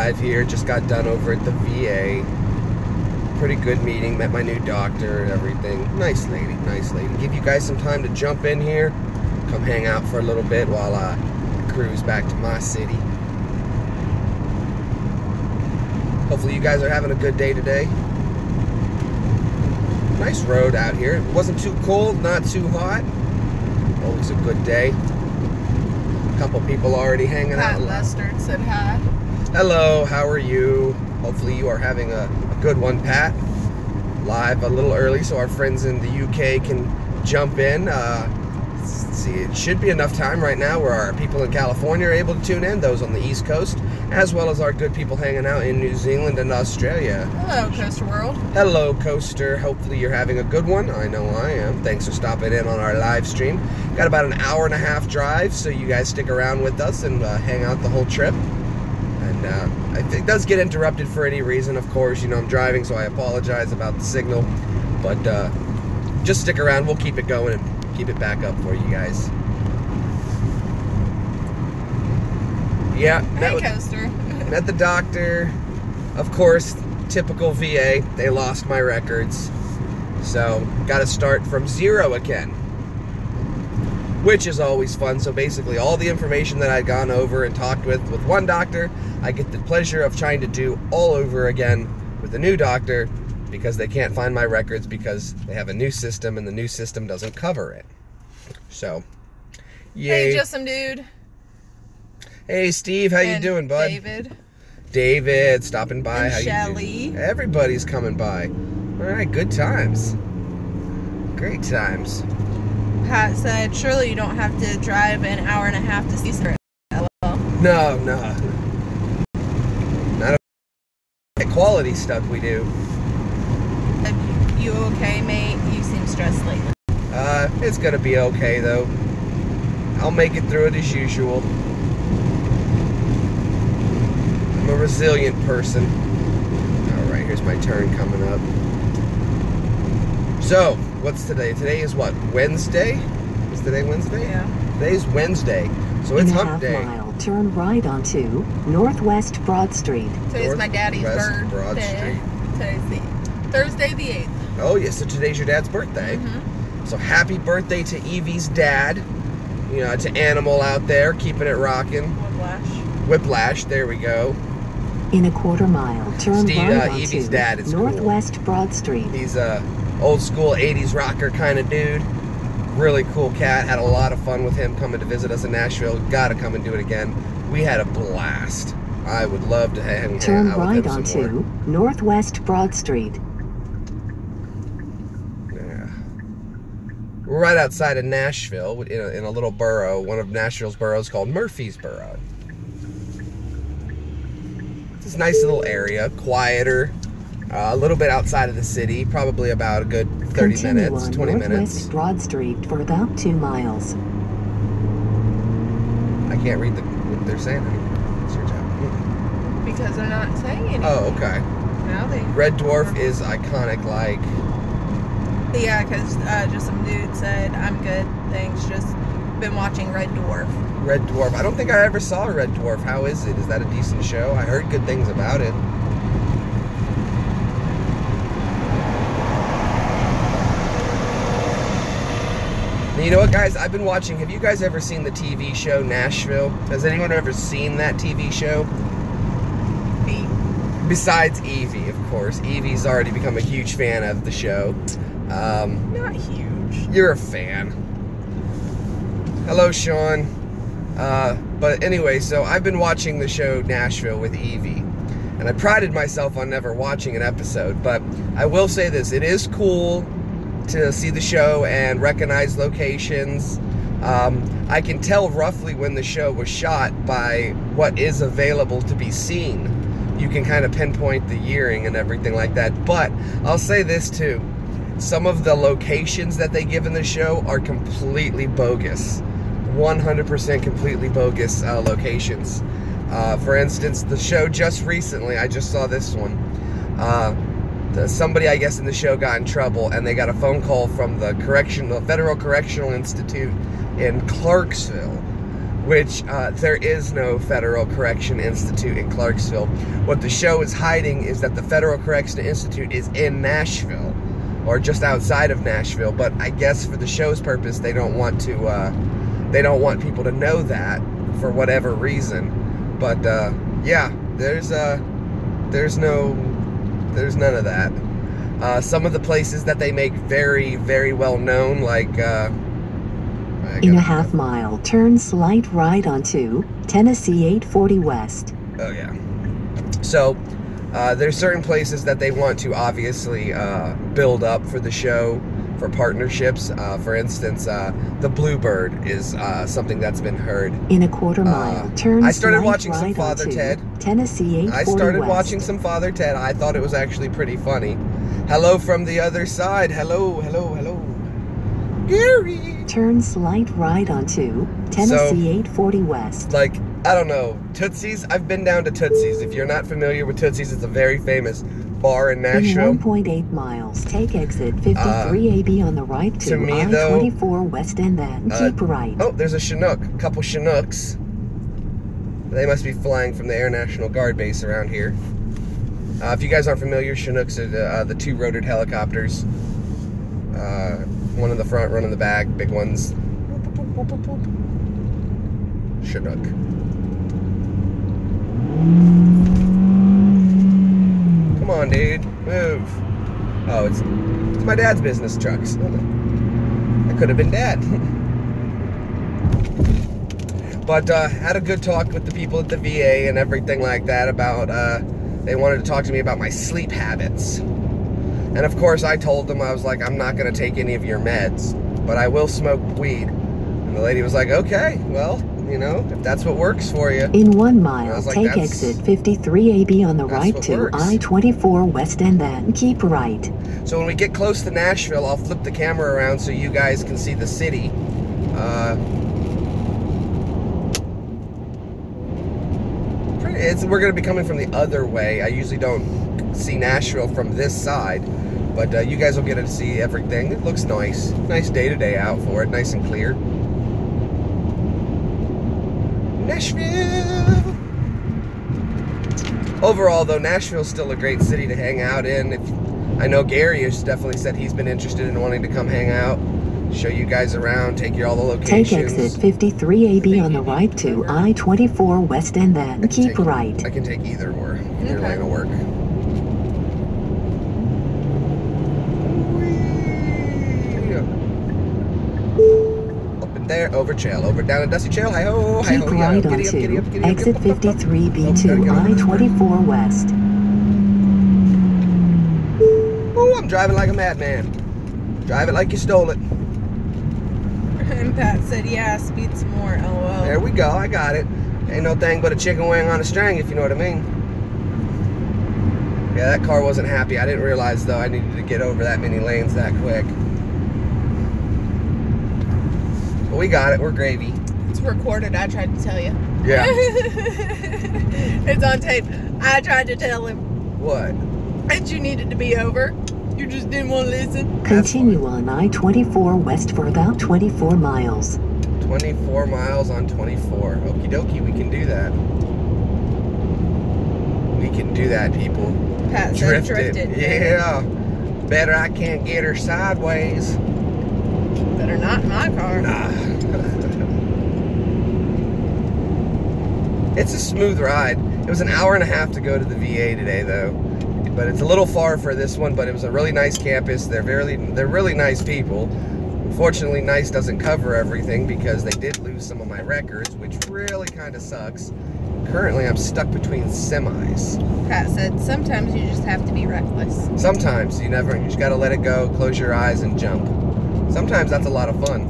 drive here. Just got done over at the VA. Pretty good meeting. Met my new doctor and everything. Nice lady, nice lady. Give you guys some time to jump in here. Come hang out for a little bit while I cruise back to my city. Hopefully you guys are having a good day today. Nice road out here. It wasn't too cold, not too hot. Always a good day. A couple people already hanging out. Pat Mustard said hi. Hello, how are you? Hopefully you are having a good one, Pat. Live a little early so our friends in the UK can jump in. Let's see, it should be enough time right now where our people in California are able to tune in, those on the East Coast, as well as our good people hanging out in New Zealand and Australia. Hello, Coaster World. Hello, Coaster. Hopefully you're having a good one. I know I am. Thanks for stopping in on our live stream. Got about an hour and a half drive, so you guys stick around with us and hang out the whole trip. And it does get interrupted for any reason, of course. You know, I'm driving, so I apologize about the signal. But just stick around. We'll keep it going and keep it back up for you guys. Yeah. Hey, Coaster. Met the doctor. Of course, typical VA. They lost my records. So, got to start from zero again. Which is always fun. So basically all the information that I'd gone over and talked with one doctor, I get the pleasure of trying to do all over again with a new doctor because they can't find my records because they have a new system and the new system doesn't cover it. So, yay. Hey, just some dude. Hey, Steve, how you doing, bud? David, stopping by. And how Shelly. you doing? Everybody's coming by. All right, good times. Great times. Pat said, surely you don't have to drive an hour and a half to see her. No. Not a quality stuff we do. You okay, mate? You seem stressed lately. It's gonna be okay, though. I'll make it through it as usual. I'm a resilient person. Alright, here's my turn coming up. So, what's today? Today is what? Wednesday? Is today Wednesday? Yeah. Today's Wednesday. So it's hump day. In a half mile, turn right onto Northwest Broad Street. Today's my daddy's birthday. Broad Street. Today's Thursday the 8th. Oh, yes, so today's your dad's birthday. Mm-hmm. So happy birthday to Evie's dad. You know, to Animal out there, keeping it rocking. Whiplash, there we go. In a quarter mile, turn right onto Evie's dad is Northwest cool. Broad Street. He's old school 80s rocker kind of dude. Really cool cat. Had a lot of fun with him coming to visit us in Nashville. Gotta come and do it again. We had a blast. I would love to hang out with him some more. Turn right onto Northwest Broad Street. Yeah. We're right outside of Nashville in a little borough, one of Nashville's boroughs called Murfreesboro. It's a nice little area, quieter. A little bit outside of the city, probably about a good 30 minutes, 20 minutes. Northwest Broad Street for about 2 miles. I can't read what they're saying anymore. It's your job. Because they're not saying anything. Oh, okay. Now they... Red Dwarf is iconic, like... Yeah, because just some dude said, I'm good, thanks, just been watching Red Dwarf. Red Dwarf. I don't think I ever saw Red Dwarf. How is it? Is that a decent show? I heard good things about it. You know what, guys? I've been watching. Have you guys ever seen the TV show Nashville? Has anyone ever seen that TV show? Me. Besides Evie, of course. Evie's already become a huge fan of the show. Not huge. You're a fan. Hello, Sean. But anyway, so I've been watching the show Nashville with Evie. And I prided myself on never watching an episode. But I will say this. It is cool to see the show and recognize locations. I can tell roughly when the show was shot by what is available to be seen. You can kind of pinpoint the yearing and everything like that. But I'll say this too. Some of the locations that they give in the show are completely bogus. 100% completely bogus locations. For instance, the show just recently, I just saw this one. Somebody, I guess, in the show got in trouble, and they got a phone call from the Federal Correctional Institute in Clarksville, which there is no Federal Correction Institute in Clarksville. What the show is hiding is that the Federal Correction Institute is in Nashville, or just outside of Nashville. But I guess for the show's purpose, they don't want to. They don't want people to know that for whatever reason. But yeah, there's none of that. Some of the places that they make very, very well known, like in a half mile, turn slight right onto Tennessee 840 West. Oh yeah. So there's certain places that they want to obviously build up for the show, for partnerships. For instance, the Bluebird is something that's been heard. In a quarter mile, turn I started slight watching right some Father onto Ted. Tennessee 840 I started West. watching some Father Ted. I thought it was actually pretty funny. Hello from the other side. Hello, hello, hello. Gary! Turn slight right onto Tennessee 840 West. Like, I don't know, Tootsie's? I've been down to Tootsie's. If you're not familiar with Tootsie's, it's a very famous bar in Nashville. In 1.8 miles, take exit 53AB on the right to I-24 West and then keep right. Oh, there's a Chinook, a couple Chinooks. They must be flying from the Air National Guard base around here. If you guys aren't familiar, Chinooks are the two-rotored helicopters. One in the front, one in the back, big ones. Chinook. Come on, dude, move. Oh, it's my dad's business trucks. That could have been Dad. But had a good talk with the people at the VA and everything like that about, they wanted to talk to me about my sleep habits. And of course I told them, I was like, I'm not going to take any of your meds, but I will smoke weed. And the lady was like, okay, well, you know, if that's what works for you. In 1 mile, like, take exit 53AB on the right to works. I-24 West and then keep right. So when we get close to Nashville, I'll flip the camera around so you guys can see the city. We're going to be coming from the other way. I usually don't see Nashville from this side, but you guys will get to see everything. It looks nice. Nice day-to-day out for it. Nice and clear. Nashville! Overall, though, Nashville's still a great city to hang out in. I know Gary has definitely said he's been interested in wanting to come hang out, show you guys around, take you all the locations. Take exit 53AB on the right to I-24 West and then keep right. I can take either or in your line of work. Up in there, over trail, over down a dusty trail. Hi ho, hi ho. Keep right onto exit 53B to I-24 West. Oh, I'm driving like a madman. Drive it like you stole it. And Pat said, yeah, speed some more, LOL. There we go, I got it. Ain't no thing but a chicken wing on a string, if you know what I mean. Yeah, that car wasn't happy. I didn't realize, though, I needed to get over that many lanes that quick. But we got it, we're gravy. It's recorded, I tried to tell you. Yeah. It's on tape. I tried to tell him. What? That you needed to be over. You just didn't want to listen. Continue on I-24 West for about 24 miles. 24 miles on 24. Okie dokie, we can do that. We can do that, people. Pat said drifted. Yeah. Better I can't get her sideways. Better not in my car. Nah. It's a smooth ride. It was an hour and a half to go to the VA today, though. But it's a little far for this one, but it was a really nice campus. They're really nice people. Unfortunately, nice doesn't cover everything because they did lose some of my records, which really kind of sucks. Currently, I'm stuck between semis. Pat said, sometimes you just have to be reckless. Sometimes, you just gotta let it go, close your eyes, and jump. Sometimes that's a lot of fun.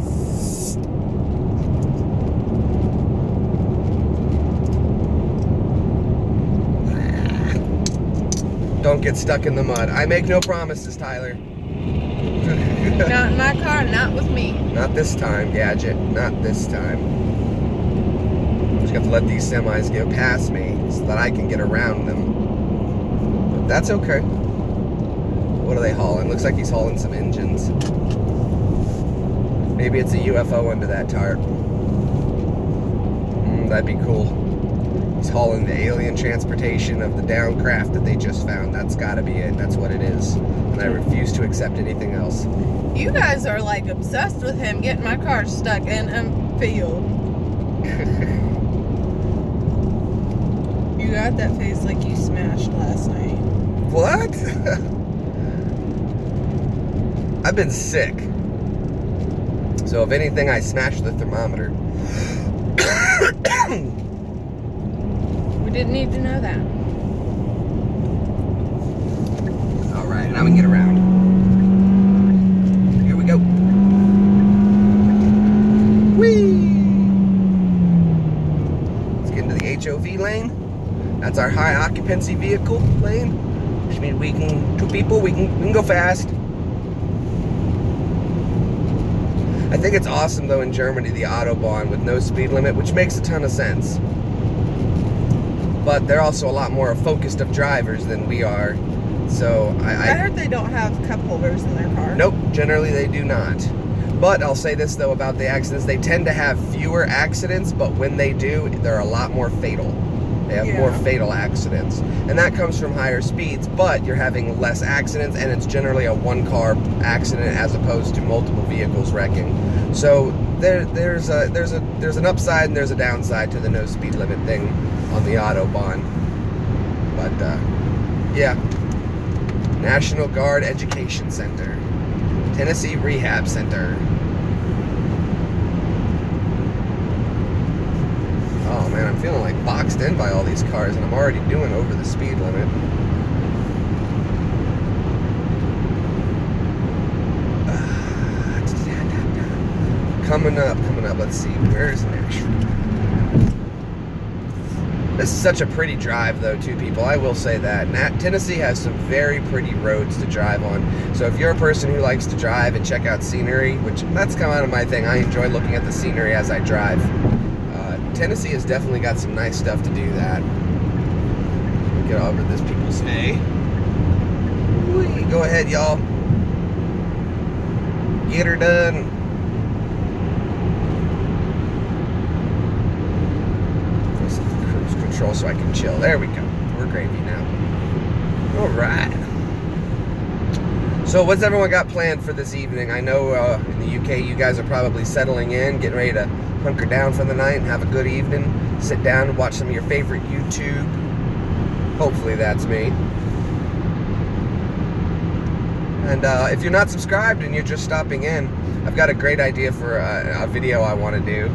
Don't get stuck in the mud. I make no promises, Tyler. Not in my car, not with me. Not this time, Gadget. Not this time. Just got to let these semis go past me so that I can get around them. But that's okay. What are they hauling? Looks like he's hauling some engines. Maybe it's a UFO under that tarp. That'd be cool. He's hauling the alien transportation of the down craft that they just found. That's gotta be it. That's what it is. And I refuse to accept anything else. You guys are like obsessed with him getting my car stuck in a field. You got that face like you smashed last night. What? I've been sick. So if anything, I smashed the thermometer. We didn't need to know that. Alright, now we can get around. Here we go. Whee! Let's get into the HOV lane. That's our high occupancy vehicle lane. Which means we can, two people, we can go fast. I think it's awesome though in Germany, the Autobahn with no speed limit, which makes a ton of sense. But they're also a lot more focused of drivers than we are. So I heard they don't have cup holders in their car. Nope, generally they do not. But I'll say this though about the accidents, they tend to have fewer accidents, but when they do, they're a lot more fatal. They have more fatal accidents. And that comes from higher speeds, but you're having less accidents, and it's generally a one-car accident as opposed to multiple vehicles wrecking. So there's an upside and there's a downside to the no speed limit thing on the Autobahn. But yeah. National Guard Education Center. Tennessee Rehab Center. Oh man, I'm feeling like boxed in by all these cars, and I'm already doing over the speed limit. Coming up, let's see, where's Nashville? This is such a pretty drive though, too, people. I will say that. Tennessee has some very pretty roads to drive on. So if you're a person who likes to drive and check out scenery, which that's kind of my thing, I enjoy looking at the scenery as I drive. Tennessee has definitely got some nice stuff to do that. Get over this people's hay. Go ahead, y'all. Get her done. Cruise control so I can chill. There we go. We're gravy now. All right. So what's everyone got planned for this evening? I know in the UK you guys are probably settling in, getting ready to hunker down for the night and have a good evening. Sit down and watch some of your favorite YouTube. Hopefully that's me. And if you're not subscribed and you're just stopping in, I've got a great idea for a video I want to do.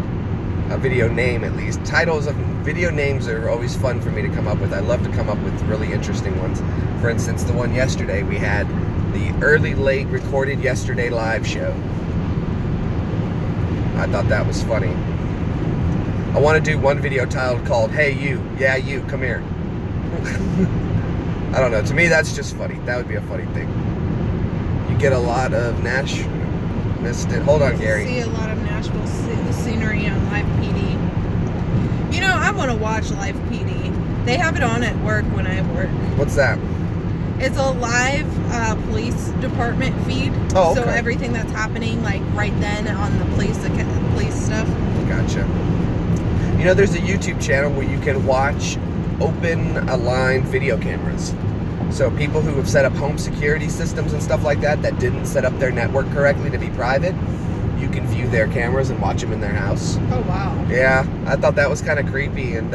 A video name, at least. Titles of video names are always fun for me to come up with. I love to come up with really interesting ones. For instance, the one yesterday, we had the Early Late Recorded Yesterday live show. I thought that was funny. I want to do one video titled called Hey You, Yeah You, Come Here. I don't know, to me that's just funny. That would be a funny thing. You get a lot of Nashville. Missed it. Hold on, Gary. See a lot of Nashville scenery on Live PD. You know, I want to watch Live PD. They have it on at work when I work. What's that? It's a live police department feed. Oh, okay. So everything that's happening, like right then on the police stuff. Gotcha. You know, there's a YouTube channel where you can watch open aligned video cameras. So people who have set up home security systems and stuff like that that didn't set up their network correctly to be private, you can view their cameras and watch them in their house. Oh, wow. Yeah, I thought that was kind of creepy. And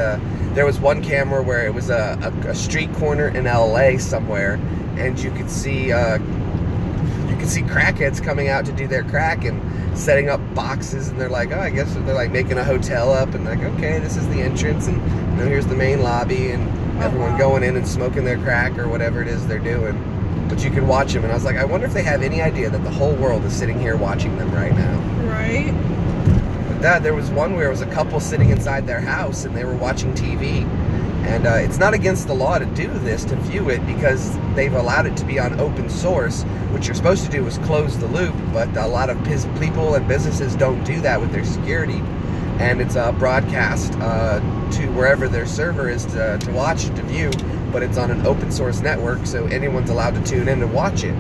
there was one camera where it was a street corner in LA somewhere, and you could see crackheads coming out to do their crack and setting up boxes, and they're like, oh, I guess they're like making a hotel up, and like, okay, this is the entrance, and you know, here's the main lobby, and everyone going in and smoking their crack or whatever it is they're doing. But you can watch them, and I was like, I wonder if they have any idea that the whole world is sitting here watching them right now. Right. But there was one where it was a couple sitting inside their house, and they were watching TV. And it's not against the law to do this, to view it, because they've allowed it to be on open source. What you're supposed to do is close the loop, but a lot of people and businesses don't do that with their security. And it's broadcast to wherever their server is to watch, to view, but it's on an open source network, so anyone's allowed to tune in and watch it.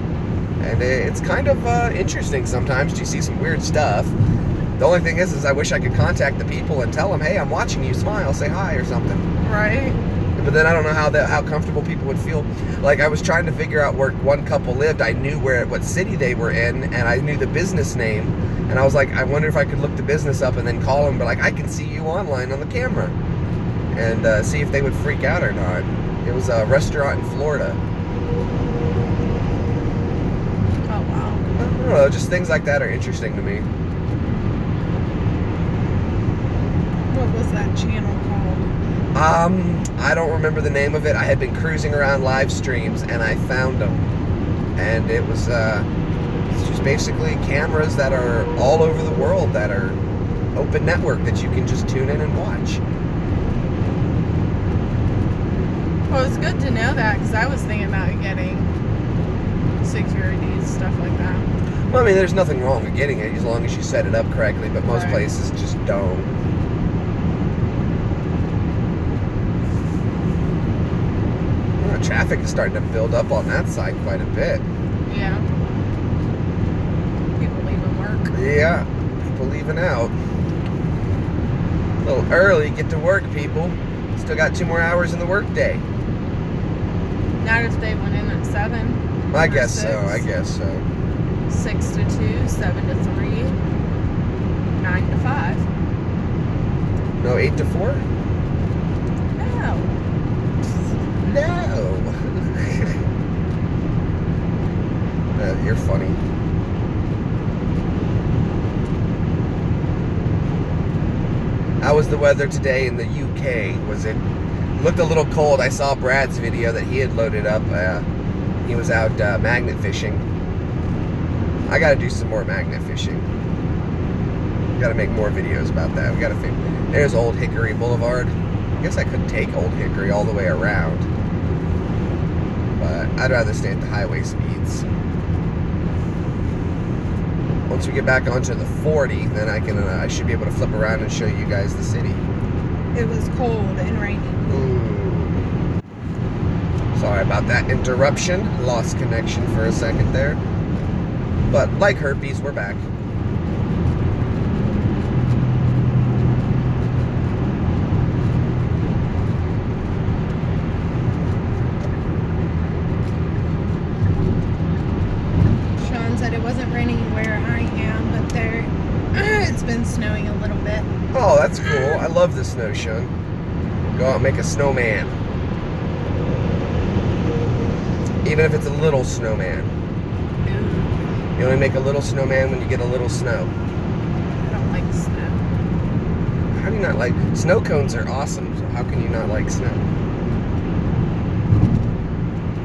And it's kind of interesting sometimes. You see some weird stuff. The only thing is I wish I could contact the people and tell them, hey, I'm watching you, smile, say hi or something. Right. But then I don't know how comfortable people would feel. Like, I was trying to figure out where one couple lived. I knew what city they were in, and I knew the business name. And I was like, I wonder if I could look the business up and then call them, but like, I can see you online on the camera. And see if they would freak out or not. It was a restaurant in Florida. Oh, wow. I don't know, just things like that are interesting to me. What was that channel called? I don't remember the name of it. I had been cruising around live streams and I found them. And it was it's just basically cameras that are all over the world that are open network that you can just tune in and watch. Well, it's good to know that, because I was thinking about getting security, stuff like that. Well, I mean, there's nothing wrong with getting it as long as you set it up correctly, but most Right. places just don't. Well, traffic is starting to build up on that side quite a bit. Yeah. People leaving work. Yeah, people leaving out. A little early, get to work, people. Still got 2 more hours in the workday. Not if they went in at 7. I or guess 6. so, I guess so. 6 to 2, 7 to 3, 9 to 5. No 8 to 4? No. No. You're funny. How was the weather today in the UK? Was it looked a little cold? I saw Brad's video that he had loaded up. He was out magnet fishing. I got to do some more magnet fishing. Got to make more videos about that. We got to. There's Old Hickory Boulevard. I guess I could take Old Hickory all the way around, but I'd rather stay at the highway speeds. Once we get back onto the 40, then I should be able to flip around and show you guys the city. It was cold and rainy. Ooh. Sorry about that interruption. Lost connection for a second there. But like herpes, we're back. Sean said it wasn't raining where I am, but there it's been snowing a little bit. Oh, that's cool. I love the snow, Sean. Go out and make a snowman. Even if it's a little snowman. You only make a little snowman when you get a little snow. I don't like snow. How do you not like... Snow cones are awesome, so how can you not like snow?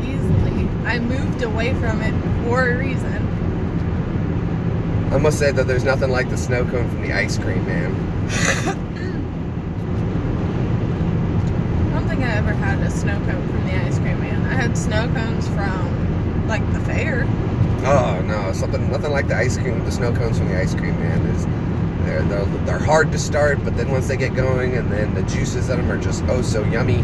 Easily. I moved away from it for a reason. I must say that there's nothing like the snow cone from the ice cream man. I don't think I ever had a snow cone from the ice cream man. I had snow cones from, like, the fair. Oh no, nothing like the ice cream, the snow cones from the ice cream man. They're hard to start, but then once they get going, and then the juices in them are just oh so yummy.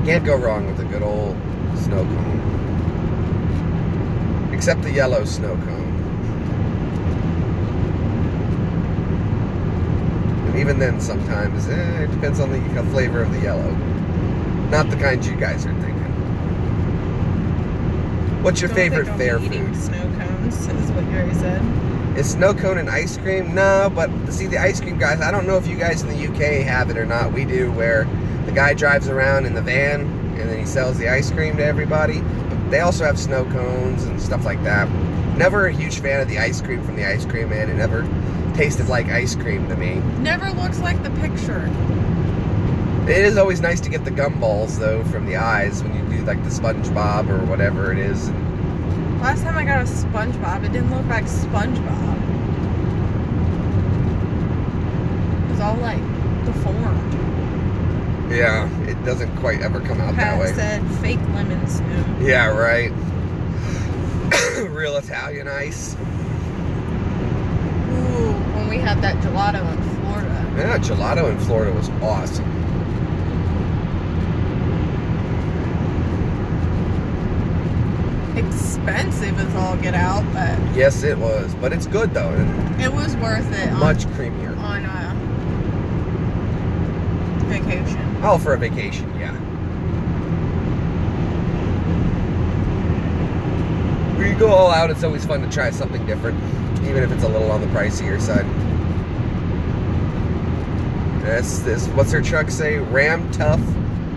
Can't go wrong with a good old snow cone. Except the yellow snow cone. And even then sometimes, it depends on the flavor of the yellow. Not the kind you guys are thinking. What's your favorite fair food? Snow cones is what Gary said. Is snow cone and ice cream? No, but see the ice cream guys, I don't know if you guys in the UK have it or not. We do, where the guy drives around in the van and then he sells the ice cream to everybody. But they also have snow cones and stuff like that. Never a huge fan of the ice cream from the ice cream man. It never tasted like ice cream to me. Never looks like the picture. It is always nice to get the gumballs though from the eyes when you do like the SpongeBob or whatever it is. Last time I got a SpongeBob, it didn't look like SpongeBob. It was all like deformed. Yeah, it doesn't quite ever come out that way. Pat said fake lemon spoon. Yeah, right. Real Italian ice. Ooh, when we had that gelato in Florida. Yeah, gelato in Florida was awesome. expensive as all get out, but Yes, it was, but it's good though. it was worth it. Much creamier. On a vacation. Oh, for a vacation, yeah. When you go all out, it's always fun to try something different, even if it's a little on the pricier side. This, what's their truck say? Ram Tough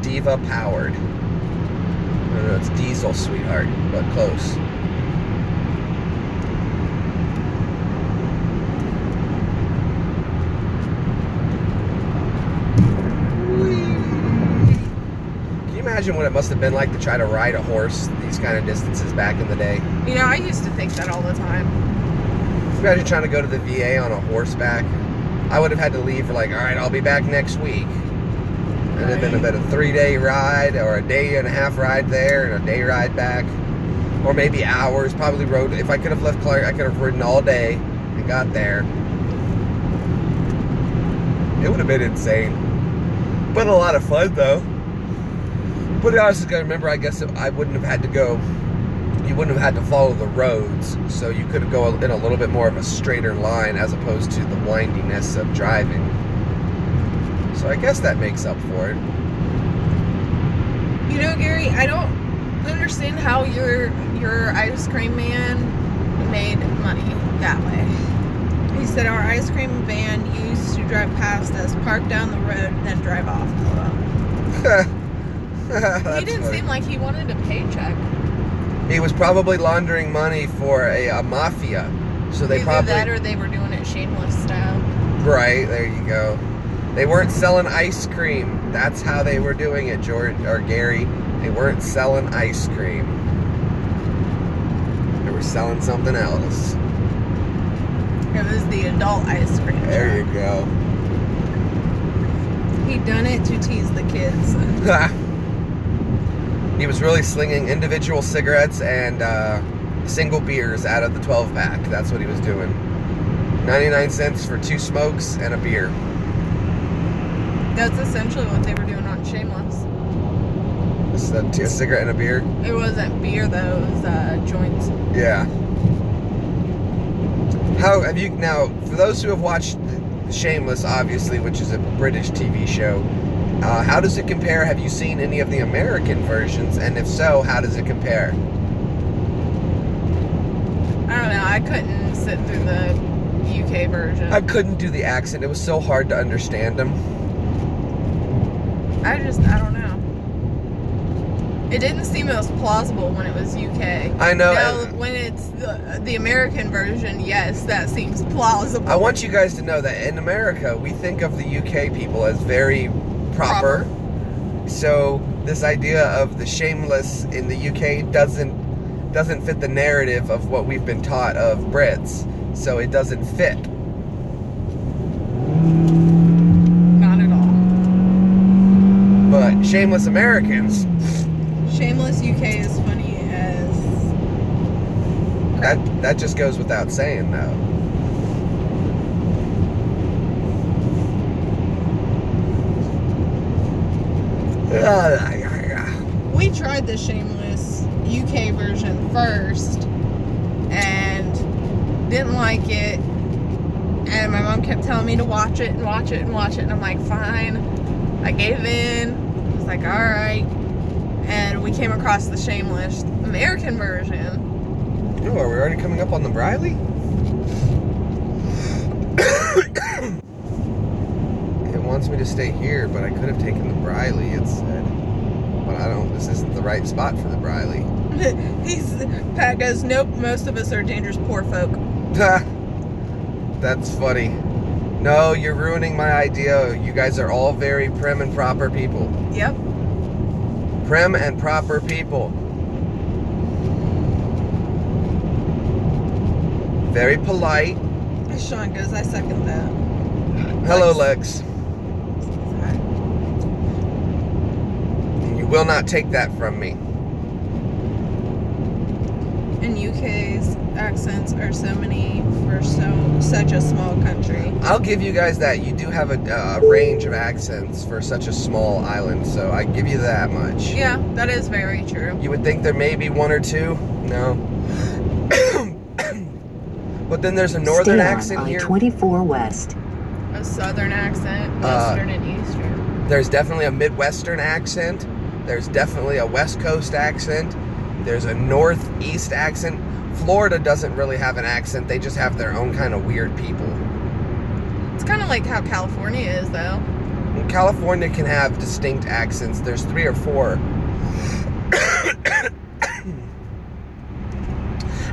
Diva Powered. I don't know, it's diesel, sweetheart, but close. Can you imagine what it must have been like to try to ride a horse these kind of distances back in the day? You know, I used to think that all the time. Imagine trying to go to the VA on a horseback. I would have had to leave for like, all right, I'll be back next week. And it'd been about a 3-day ride or a day and a half ride there and a day ride back. Or maybe hours, probably rode. If I could have left Clark, I could have ridden all day and got there. It would have been insane. But a lot of fun though. But I also got to remember, I guess I wouldn't have had to go, you wouldn't have had to follow the roads, so you could go in a little bit more of a straighter line as opposed to the windiness of driving. So I guess that makes up for it. You know, Gary, I don't understand how your ice cream man made money that way. He said our ice cream van used to drive past us, park down the road, and then drive off. He didn't seem like he wanted a paycheck. He was probably laundering money for a mafia. So they Either probably that or they were doing it shameless style. Right, there you go. They weren't selling ice cream. That's how they were doing it, George or Gary. They weren't selling ice cream. They were selling something else. It was the adult ice cream. There you go. He done it to tease the kids. He was really slinging individual cigarettes and single beers out of the 12-pack. That's what he was doing. 99 cents for 2 smokes and a beer. That's essentially what they were doing on Shameless. A cigarette and a beer? It wasn't beer though, it was joints. Yeah. How have you, now, for those who have watched Shameless, obviously, which is a British TV show, how does it compare? Have you seen any of the American versions? And if so, how does it compare? I don't know, I couldn't sit through the UK version. I couldn't do the accent. It was so hard to understand them. I don't know. It didn't seem as plausible when it was UK. I know. Now, when it's the American version, yes, that seems plausible. I want you guys to know that in America, we think of the UK people as very proper. So this idea of the shameless in the UK doesn't fit the narrative of what we've been taught of Brits. So it doesn't fit. Not at all. But shameless Americans. Shameless UK is funny as that just goes without saying, though. we tried the Shameless UK version first and didn't like it, and my mom kept telling me to watch it and watch it and watch it, and I'm like, fine. I gave in. I was like, alright. And we came across the Shameless American version. Oh, are we already coming up on the Briley? It wants me to stay here, but I could have taken the Briley, it said. But I don't, this isn't the right spot for the Briley. Pat goes, nope, most of us are dangerous poor folk. That's funny. No, you're ruining my idea. You guys are all very prim and proper people. Yep. Prim and proper people. Very polite. Sean goes, I second that. Hello, Lex. You will not take that from me. In UK's accents are so many for such a small country. I'll give you guys that. You do have a range of accents for such a small island, so I give you that much. Yeah, that is very true. You would think there may be one or two. No. But then there's a northern accent here. I-24 West. A southern accent, western and eastern. There's definitely a Midwestern accent. There's definitely a West Coast accent. There's a Northeast accent. Florida doesn't really have an accent. They just have their own kind of weird people. It's kind of like how California is, though. California can have distinct accents. There's 3 or 4.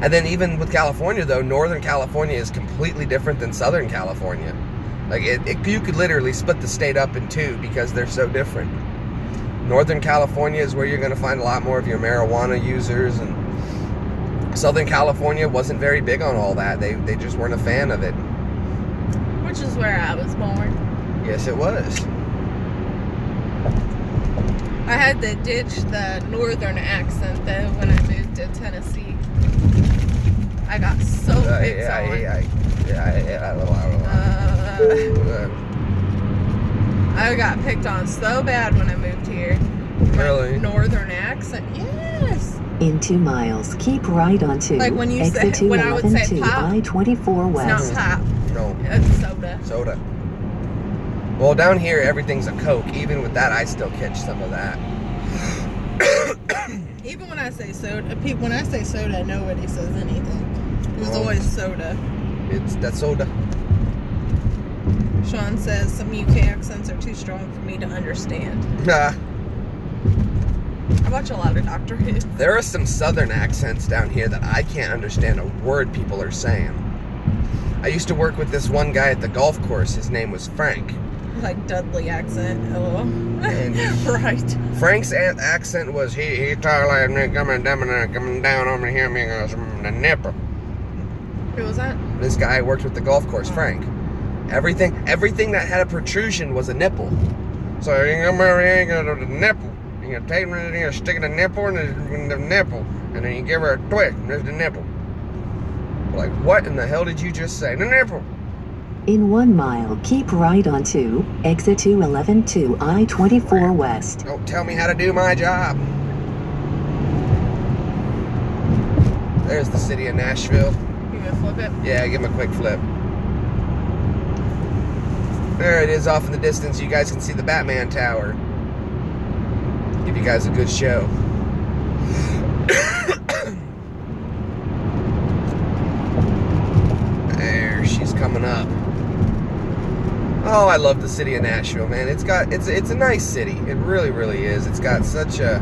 And then even with California, though, Northern California is completely different than Southern California. Like, you could literally split the state up in 2 because they're so different. Northern California is where you're going to find a lot more of your marijuana users, and Southern California wasn't very big on all that. They just weren't a fan of it. Which is where I was born. Yes, it was. I had to ditch the northern accent, though, when I moved to Tennessee. I got so picked on. I got picked on so bad when I moved here. Really? Northern accent, yes. In 2 miles, keep right onto Like when you say, exit when I would say 211 to pop, I-24 it's West. not pop. No. It's soda. Soda. Well, down here, everything's a Coke. Even with that, I still catch some of that. Even when I say soda, nobody says anything. It was always soda. That's soda. Sean says some UK accents are too strong for me to understand. Nah. I watch a lot of Doctor Who. There are some southern accents down here that I can't understand a word people are saying. I used to work with this one guy at the golf course. His name was Frank. Like Dudley accent. Hello. Right. Frank's accent was he talked like me coming down over here, me the nipple. Who was that? This guy worked with the golf course, Frank. Everything that had a protrusion was a nipple. So you come over here, you go to the nipple. You take it, you stick it in the nipple and the nipple, and then you give her a twist. There's the nipple. Like, what in the hell did you just say? The nipple. In 1 mile, keep right onto exit 211 to I-24 West. Don't tell me how to do my job. There's the city of Nashville. You gonna flip it? Yeah, give him a quick flip. There it is off in the distance. You guys can see the Batman Tower. Give you guys a good show. There, she's coming up. Oh, I love the city of Nashville, man. It's a nice city. It really, really is. It's got such a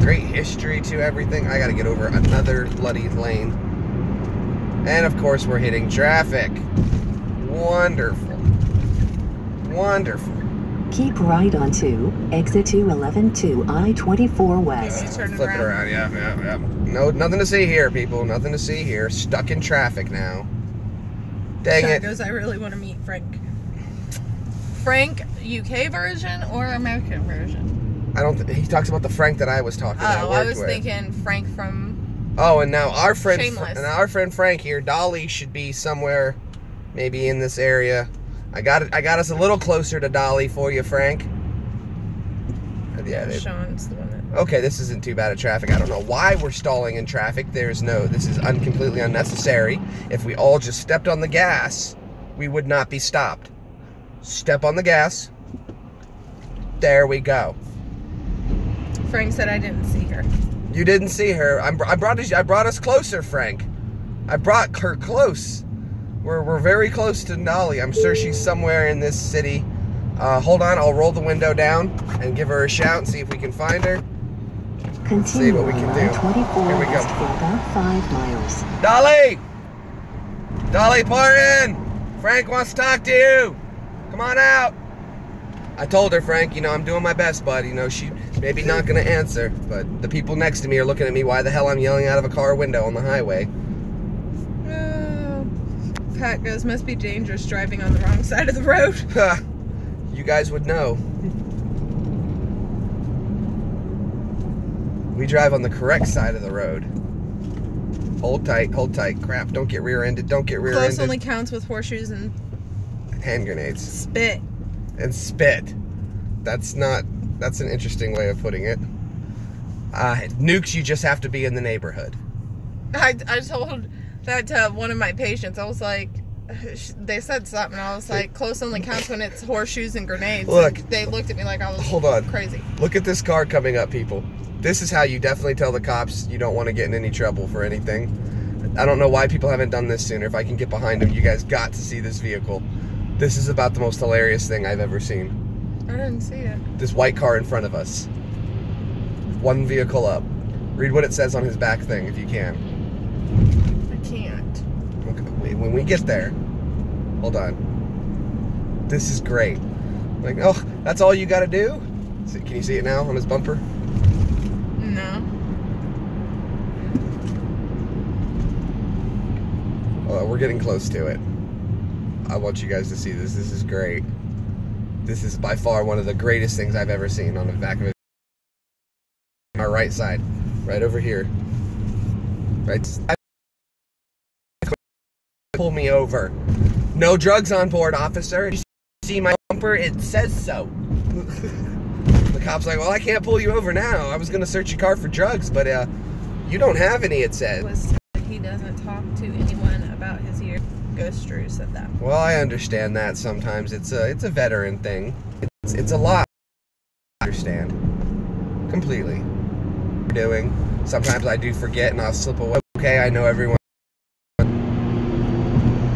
great history to everything. I gotta get over another bloody lane. And of course, we're hitting traffic. Wonderful. Wonderful. Keep right onto exit 211 to I-24 West. Turn it Flip it around, yeah. No, nothing to see here, people. Nothing to see here. Stuck in traffic now. Dang it. Goes, I really want to meet Frank. Frank, UK version or American version? I don't think he talks about the Frank that I was talking about. Oh, I was thinking Frank from Oh, and now our friend Shameless. and our friend Frank here, Dolly should be somewhere maybe in this area. I got us a little closer to Dolly for you, Frank. Yeah, Sean's the one that... Okay, this isn't too bad of traffic. I don't know why we're stalling in traffic. This is completely unnecessary. If we all just stepped on the gas, we would not be stopped. Step on the gas. There we go. Frank said I didn't see her. You didn't see her. I brought us closer, Frank. I brought her close. We're very close to Dolly. I'm sure she's somewhere in this city. Hold on, I'll roll the window down and give her a shout and see if we can find her. Continue See what we can do. I-24 Here we go. West for about 5 miles. Dolly! Dolly, pour in! Frank wants to talk to you! Come on out! I told her, Frank, I'm doing my best, bud. She maybe not gonna answer, but the people next to me are looking at me why the hell I'm yelling out of a car window on the highway. Pat goes, must be dangerous driving on the wrong side of the road. You guys would know. We drive on the correct side of the road. Hold tight, hold tight. Crap, don't get rear-ended, don't get rear-ended. Close only counts with horseshoes and hand grenades. spit. And spit. That's an interesting way of putting it. Nukes, you just have to be in the neighborhood. I told that to one of my patients. I was like, they said something. I was like, close only counts when it's horseshoes and grenades. Look. And they looked at me like I was crazy. Look at this car coming up, people. This is how you definitely tell the cops you don't want to get in any trouble for anything. I don't know why people haven't done this sooner. If I can get behind them, you guys got to see this vehicle. This is about the most hilarious thing I've ever seen. I didn't see it. This white car in front of us. One vehicle up. Read what it says on his back thing if you can. I can't. Okay, when we get there, hold on. This is great. Like, oh, that's all you got to do? Can you see it now on his bumper? No. We're getting close to it. I want you guys to see this. This is great. This is by far one of the greatest things I've ever seen on the back of it. Our right side, right over here. Right. Pull me over. No drugs on board, officer. You see my bumper? It says so. The cop's like, well, I can't pull you over now. I was gonna search your car for drugs, but you don't have any. It said. He doesn't talk to anyone about his ear. Ghost Drew said that. Well, I understand that sometimes it's a veteran thing. It's a lot. I understand completely. Doing. Sometimes I do forget and I'll slip away. Okay, I know everyone.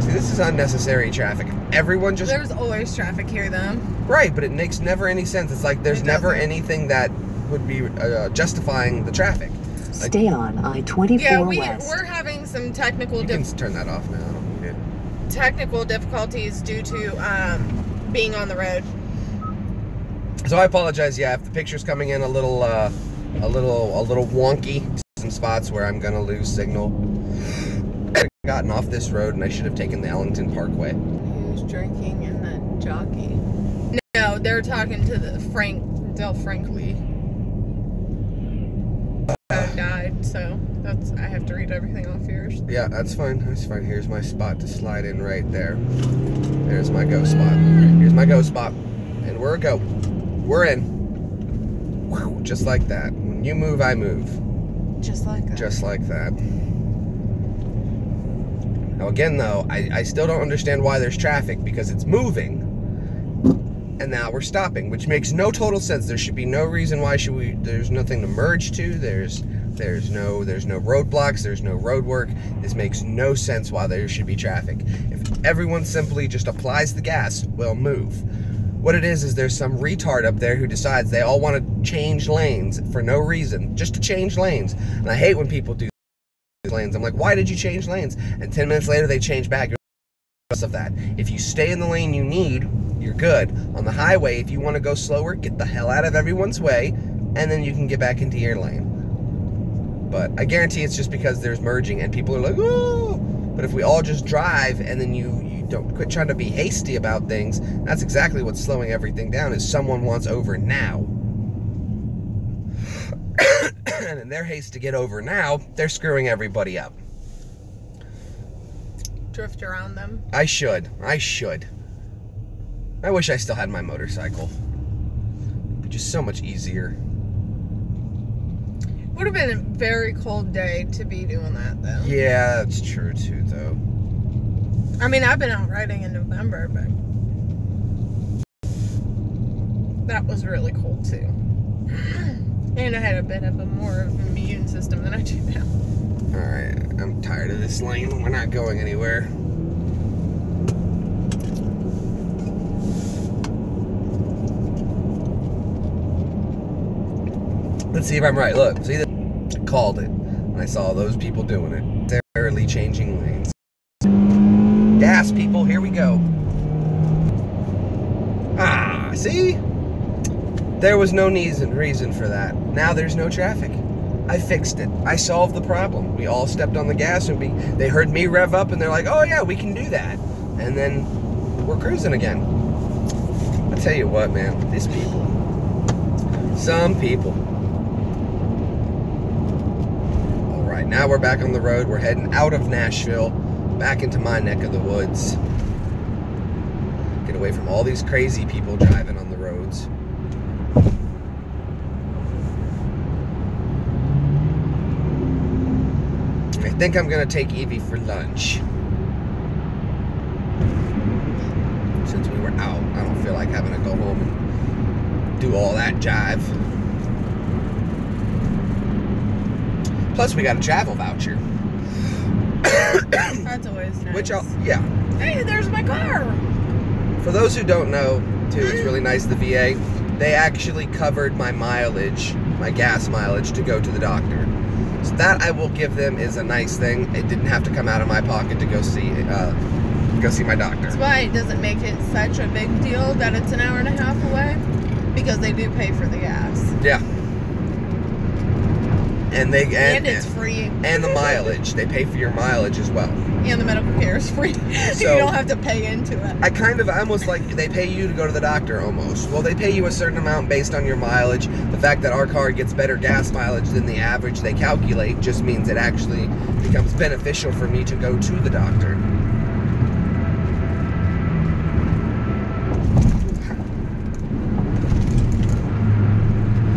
See, this is unnecessary traffic. Everyone just. There's always traffic here, though. Right, but it makes never any sense. It's like there's never anything that would be justifying the traffic. Stay on I-24 yeah, West. we're having some technical. You can turn that off now. I don't need it. Technical difficulties due to being on the road. So I apologize. Yeah, if the picture's coming in a little wonky, some spots where I'm gonna lose signal. I gotten off this road and I should have taken the Ellington Parkway. He was drinking in the jockey. No, they're talking to the Del Frankly. Died, so I have to read everything off yours. Yeah, that's fine. That's fine. Here's my spot to slide in right there. There's my go spot. Here's my go spot, and we're a go. We're in. Whew, just like that. When you move, I move. Just like that. Just like that. Now again, though, I still don't understand why there's traffic because it's moving. And now we're stopping, which makes no total sense. There should be no reason why there's nothing to merge to. There's no roadblocks, there's no road work. This makes no sense why there should be traffic. If everyone simply just applies the gas, we'll move. What it is there's some retard up there who decides they all want to change lanes for no reason, just to change lanes. And I hate when people do lanes. I'm like, why did you change lanes? And 10 minutes later they change back. Of that. If you stay in the lane you need, you're good. On the highway, if you want to go slower, get the hell out of everyone's way, and then you can get back into your lane. But I guarantee it's just because there's merging and people are like, oh! But if we all just drive and then you don't quit trying to be hasty about things, that's exactly what's slowing everything down, is someone wants over now. And in their haste to get over now, they're screwing everybody up. Drift around them. I should. I wish I still had my motorcycle. It'd be just so much easier. Would have been a very cold day to be doing that, though. Yeah, that's true, too, though. I mean, I've been out riding in November, but that was really cold, too. And I had a bit of a more immune system than I do now. Alright, I'm tired of this lane. We're not going anywhere. Let's see if I'm right. Look, see that? I called it. And I saw those people doing it. They're barely changing lanes. Gas, people, here we go. Ah, see? There was no reason for that. Now there's no traffic. I fixed it. I solved the problem. We all stepped on the gas and they heard me rev up and they're like, oh yeah, we can do that. And then we're cruising again. I tell you what, man, these people. Some people. All right, now we're back on the road. We're heading out of Nashville, back into my neck of the woods. Get away from all these crazy people driving on the roads. I think I'm gonna take Evie for lunch. Since we were out, I don't feel like having to go home and do all that jive. Plus, we got a travel voucher. That's always nice. Which yeah. Hey, there's my car. For those who don't know, too, it's really nice, the VA, they actually covered my mileage, my gas mileage, to go to the doctor. So that I will give them is a nice thing. It didn't have to come out of my pocket to go see my doctor. That's why it doesn't make it such a big deal that it's an hour and a half away, because they do pay for the gas. Yeah. And it's free. And the mileage. They pay for your mileage as well. And the medical care is free. So you don't have to pay into it. I almost like they pay you to go to the doctor almost. Well, they pay you a certain amount based on your mileage. The fact that our car gets better gas mileage than the average they calculate just means it actually becomes beneficial for me to go to the doctor.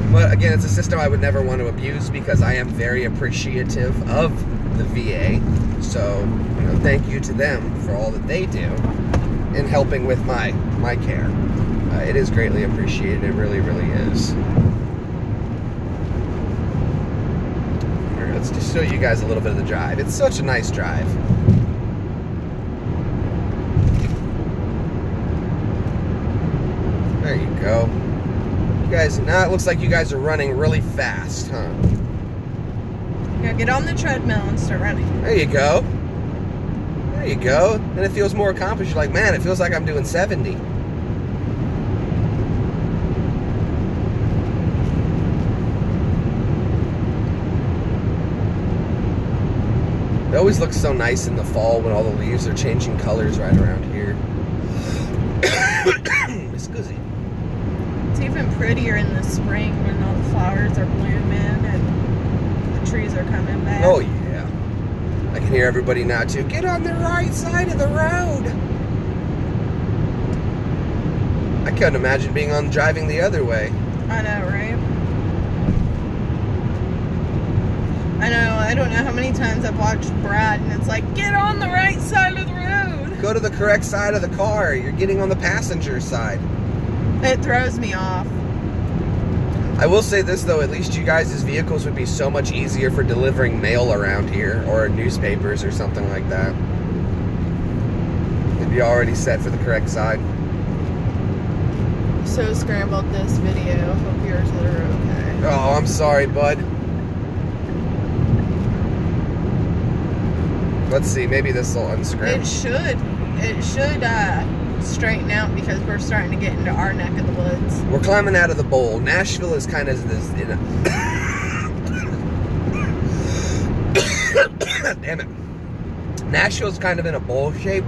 But again, it's a system I would never want to abuse because I am very appreciative of the VA. So, you know, thank you to them for all that they do in helping with my care. It is greatly appreciated. It really, really is. All right, let's just show you guys a little bit of the drive. It's such a nice drive. There you go. You guys, now it looks like you guys are running really fast, huh? Yeah, get on the treadmill and start running. There you go. There you go. And it feels more accomplished. You're like, man, it feels like I'm doing 70. It always looks so nice in the fall when all the leaves are changing colors right around here. Excuse me. It's even prettier in the spring when all the flowers are blooming and the trees are coming back. Oh yeah. I can hear everybody now too. Get on the right side of the road. I couldn't imagine driving the other way. I know, right? I know, I don't know how many times I've watched Brad and it's like, get on the right side of the road. Go to the correct side of the car. You're getting on the passenger side. It throws me off. I will say this though, at least you guys' vehicles would be so much easier for delivering mail around here, or newspapers or something like that. They'd be already set for the correct side. So scrambled this video. Hope yours are okay. Oh, I'm sorry, bud. Let's see, maybe this will unscramble. It should straighten out because we're starting to get into our neck of the woods. We're climbing out of the bowl. Nashville is kind of this, damn it. Nashville's kind of in a bowl shape.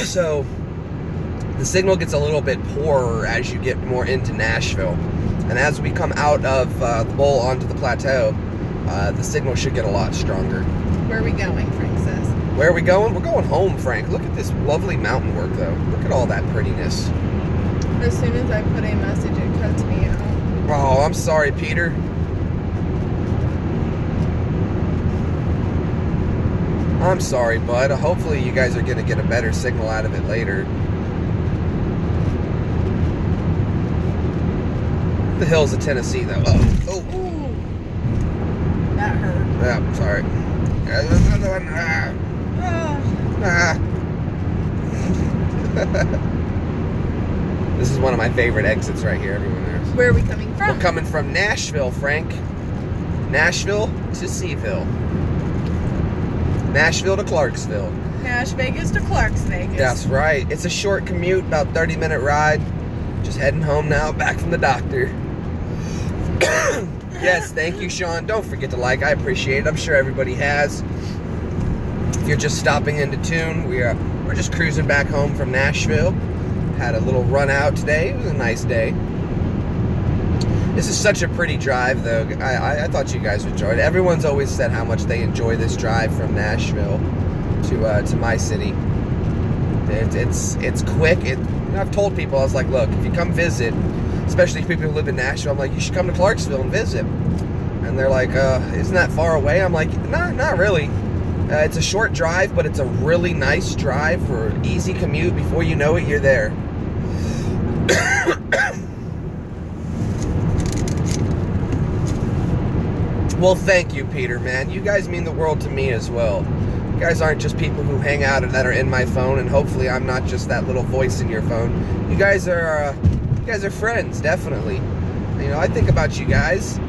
So the signal gets a little bit poorer as you get more into Nashville. And as we come out of the bowl onto the plateau, the signal should get a lot stronger. Where are we going, Frank says? Where are we going? We're going home, Frank. Look at this lovely mountain work, though. Look at all that prettiness. As soon as I put a message, it cuts me out. Oh, I'm sorry, Peter. I'm sorry, bud. Hopefully you guys are going to get a better signal out of it later. The hills of Tennessee, though. Oh. Ooh. That hurt. Yeah, I'm sorry. There's another one. This is one of my favorite exits right here. Everyone knows. Where are we coming from? We're coming from Nashville, Frank. Nashville to Seaville. Nashville to Clarksville. Nash Vegas to Clarks Vegas. That's right. It's a short commute, about 30-minute ride. Just heading home now, back from the doctor. Yes, thank you, Sean. Don't forget to like. I appreciate it. I'm sure everybody has. If you're just stopping into tune, we're just cruising back home from Nashville. Had a little run out today. It was a nice day. This is such a pretty drive, though. I thought you guys would enjoy it. Everyone's always said how much they enjoy this drive from Nashville to my city. It's quick. I've told people, I was like, look, if you come visit, especially people who live in Nashville, I'm like, you should come to Clarksville and visit. And they're like, isn't that far away? I'm like, nah, not really. It's a short drive, but it's a really nice drive for an easy commute. Before you know it, you're there. Well, thank you, Peter, man. You guys mean the world to me as well. You guys aren't just people who hang out and that are in my phone, and hopefully I'm not just that little voice in your phone. You guys are friends, definitely. You know, I think about you guys.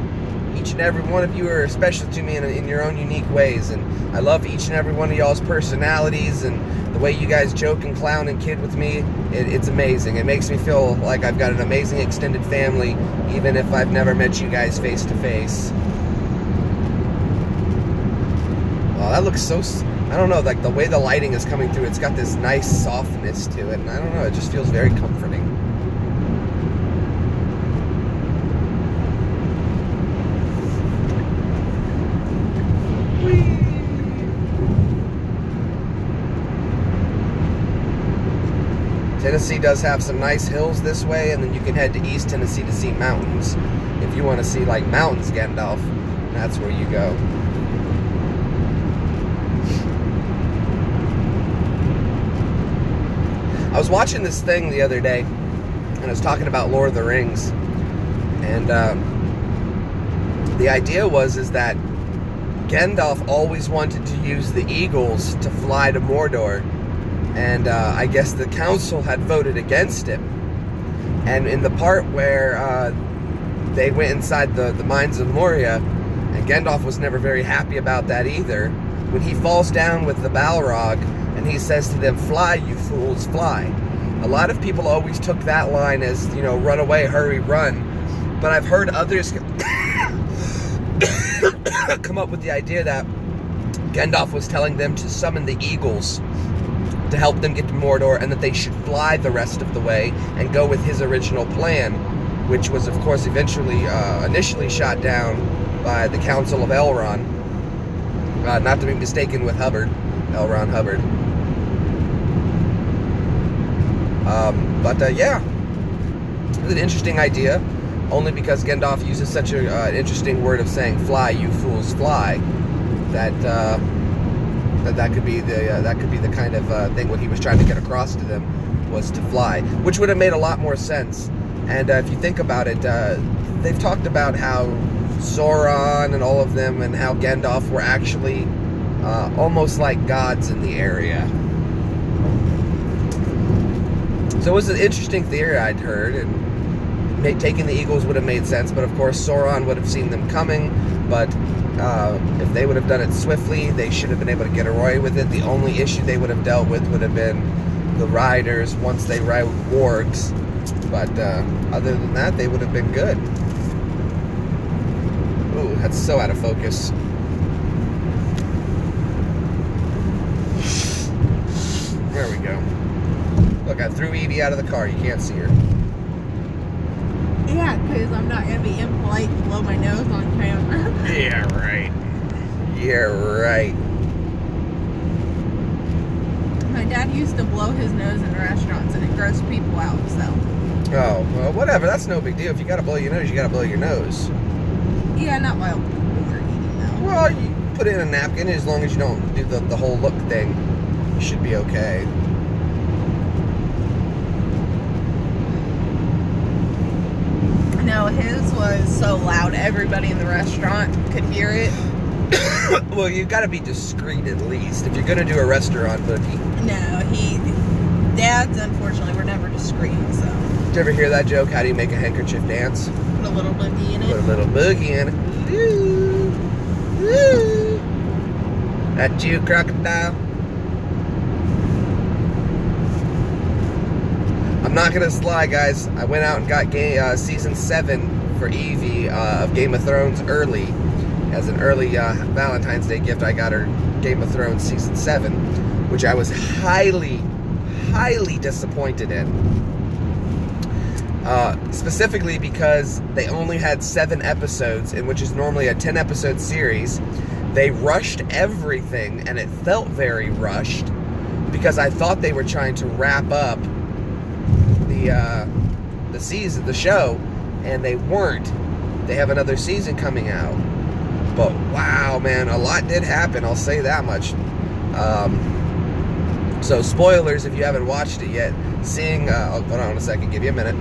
Each and every one of you are special to me in your own unique ways, and I love each and every one of y'all's personalities and the way you guys joke and clown and kid with me. It's amazing. It makes me feel like I've got an amazing extended family, even if I've never met you guys face to face. Oh, that looks so, I don't know, like the way the lighting is coming through, it's got this nice softness to it, and I don't know, it just feels very comforting. Tennessee does have some nice hills this way, and then you can head to East Tennessee to see mountains. If you want to see like mountains, Gandalf, that's where you go. I was watching this thing the other day, and I was talking about Lord of the Rings, and the idea is that Gandalf always wanted to use the eagles to fly to Mordor, and I guess the council had voted against it. And in the part where they went inside the mines of Moria, and Gandalf was never very happy about that either, when he falls down with the Balrog, and he says to them, "Fly, you fools, fly." A lot of people always took that line as, you know, run away, hurry, run. But I've heard others come up with the idea that Gandalf was telling them to summon the eagles to help them get to Mordor, and that they should fly the rest of the way and go with his original plan, which was, of course, eventually, initially shot down by the Council of Elrond. Not to be mistaken with Hubbard. L. Ron Hubbard. Yeah, it's an interesting idea, only because Gandalf uses such an interesting word of saying "fly, you fools, fly." That could be the kind of thing what he was trying to get across to them, was to fly, which would have made a lot more sense. And if you think about it, they've talked about how Sauron and all of them, and how Gandalf were actually almost like gods in the area. So it was an interesting theory I'd heard, and taking the eagles would have made sense, but of course Sauron would have seen them coming. But if they would have done it swiftly, they should have been able to get away with it. The only issue they would have dealt with would have been the riders once they ride wargs. But other than that, they would have been good. Ooh, that's so out of focus. There we go. Look, I threw Evie out of the car. You can't see her. Yeah, because I'm not going to be impolite and blow my nose on camera. Yeah, right. Yeah, right. My dad used to blow his nose in restaurants, and it grossed people out, so. Oh, well, whatever. That's no big deal. If you got to blow your nose, you got to blow your nose. Yeah, not while we're eating, though. Well, you put it in a napkin, as long as you don't do the whole look thing. You should be okay. No, his was so loud, everybody in the restaurant could hear it. Well, you got to be discreet at least if you're going to do a restaurant boogie. No, dads, unfortunately, were never discreet, so. Did you ever hear that joke? How do you make a handkerchief dance? Put a little boogie in it. Put a little boogie in it. Ooh, ooh. That you, crocodile? I'm not gonna lie, guys. I went out and got season 7 for Evie of Game of Thrones early. As an early Valentine's Day gift, I got her Game of Thrones season 7, which I was highly, highly disappointed in. Specifically because they only had 7 episodes, in which is normally a 10-episode series. They rushed everything, and it felt very rushed, because I thought they were trying to wrap up the season, the show, and they weren't. They have another season coming out. But wow, man, a lot did happen, I'll say that much. So spoilers if you haven't watched it yet. Seeing, hold on a second, give you a minute.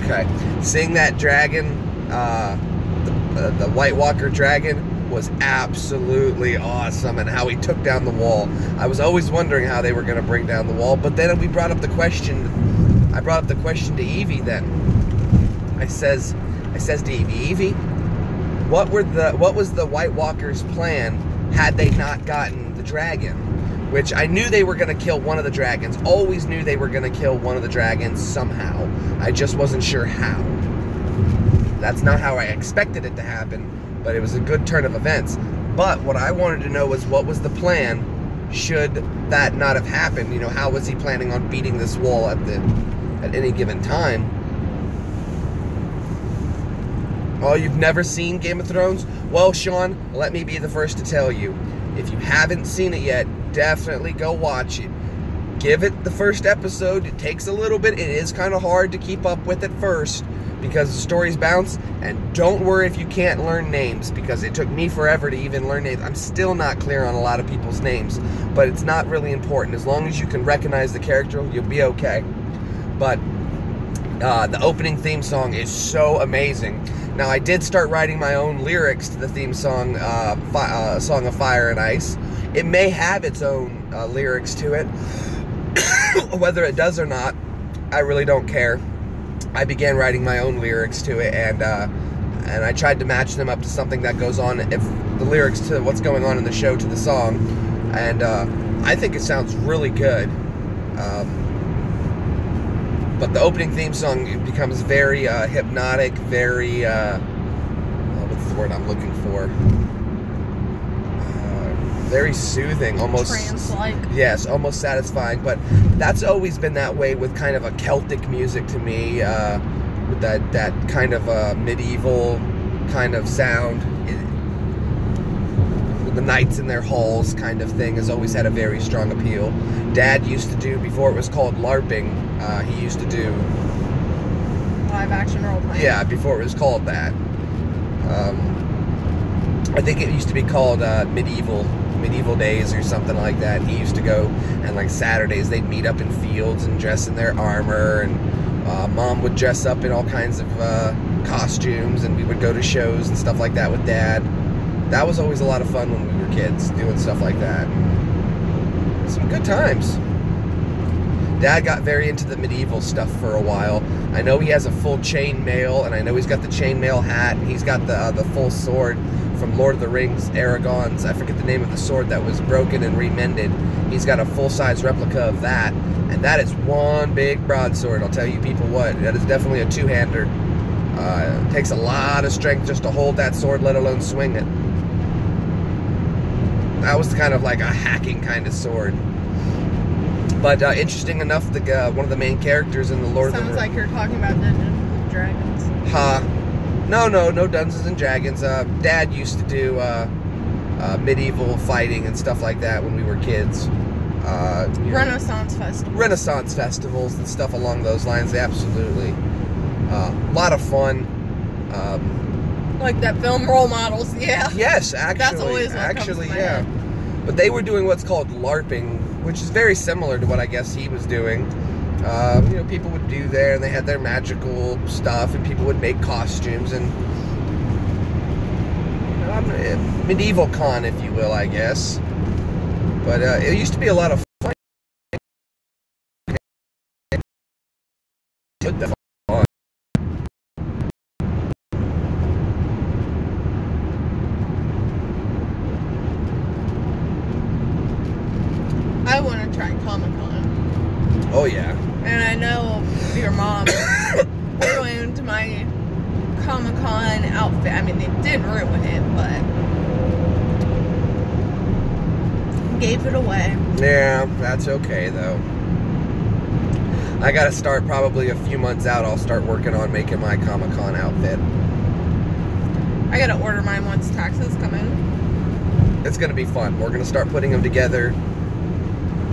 Okay, seeing that dragon, the White Walker dragon, was absolutely awesome, and how he took down the wall. I was always wondering how they were going to bring down the wall, but then we brought up the question. I brought up the question to Evie. Then I says to Evie, what was the White Walker's plan had they not gotten the dragon? Which I knew they were going to kill one of the dragons. Always knew they were going to kill one of the dragons somehow. I just wasn't sure how. That's not how I expected it to happen, but it was a good turn of events. But what I wanted to know was, what was the plan should that not have happened? You know, how was he planning on beating this wall at any given time? Oh, you've never seen Game of Thrones? Well, Sean, let me be the first to tell you. If you haven't seen it yet, definitely go watch it. Give it the first episode. It takes a little bit. It is kind of hard to keep up with at first because the stories bounce. And don't worry if you can't learn names, because it took me forever to even learn names. I'm still not clear on a lot of people's names, but it's not really important. As long as you can recognize the character, you'll be okay. But the opening theme song is so amazing. Now, I did start writing my own lyrics to the theme song, Song of Fire and Ice. It may have its own lyrics to it. Whether it does or not, I really don't care. I began writing my own lyrics to it, and I tried to match them up to something that goes on, if the lyrics to what's going on in the show to the song, and I think it sounds really good. But the opening theme song becomes very hypnotic, very, what's the word I'm looking for? Very soothing, almost trance-like. Yes, almost satisfying. But that's always been that way with kind of a Celtic music to me, with that kind of medieval kind of sound. The knights in their halls kind of thing has always had a very strong appeal. Dad used to do, before it was called LARPing, he used to do Live action role playing. Yeah, before it was called that. I think it used to be called medieval days or something like that. He used to go, and like Saturdays they'd meet up in fields and dress in their armor, and Mom would dress up in all kinds of costumes, and we would go to shows and stuff like that with Dad. That was always a lot of fun when we were kids, doing stuff like that. Some good times. Dad got very into the medieval stuff for a while. I know he has a full chainmail, and I know he's got the chainmail hat, and he's got the full sword from Lord of the Rings, Aragorn's, I forget the name of the sword that was broken and remended. He's got a full-size replica of that, and that is one big broadsword. I'll tell you people what, that is definitely a two-hander. It takes a lot of strength just to hold that sword, let alone swing it. That was kind of like a hacking kind of sword. But interesting enough, one of the main characters in the Lord of the Rings... Sounds like you're talking about Dungeons and Dragons. No Dungeons and Dragons. Dad used to do medieval fighting and stuff like that when we were kids. Renaissance festivals. Renaissance festivals and stuff along those lines, absolutely. A lot of fun. Like that film Role Models, yeah. Yes, actually. That's always what actually, comes to my yeah. head. But they were doing what's called LARPing, which is very similar to what I guess he was doing. You know, people would do there, and they had their magical stuff, and people would make costumes, and medieval con, if you will, I guess. But it used to be a lot of fun. I want to try Comic-Con. Oh, yeah. And I know your mom ruined my Comic-Con outfit. I mean, they didn't ruin it, but gave it away. Yeah, that's okay, though. I gotta start probably a few months out. I'll start working on making my Comic-Con outfit. I gotta order mine once taxes come in. It's gonna be fun. We're gonna start putting them together.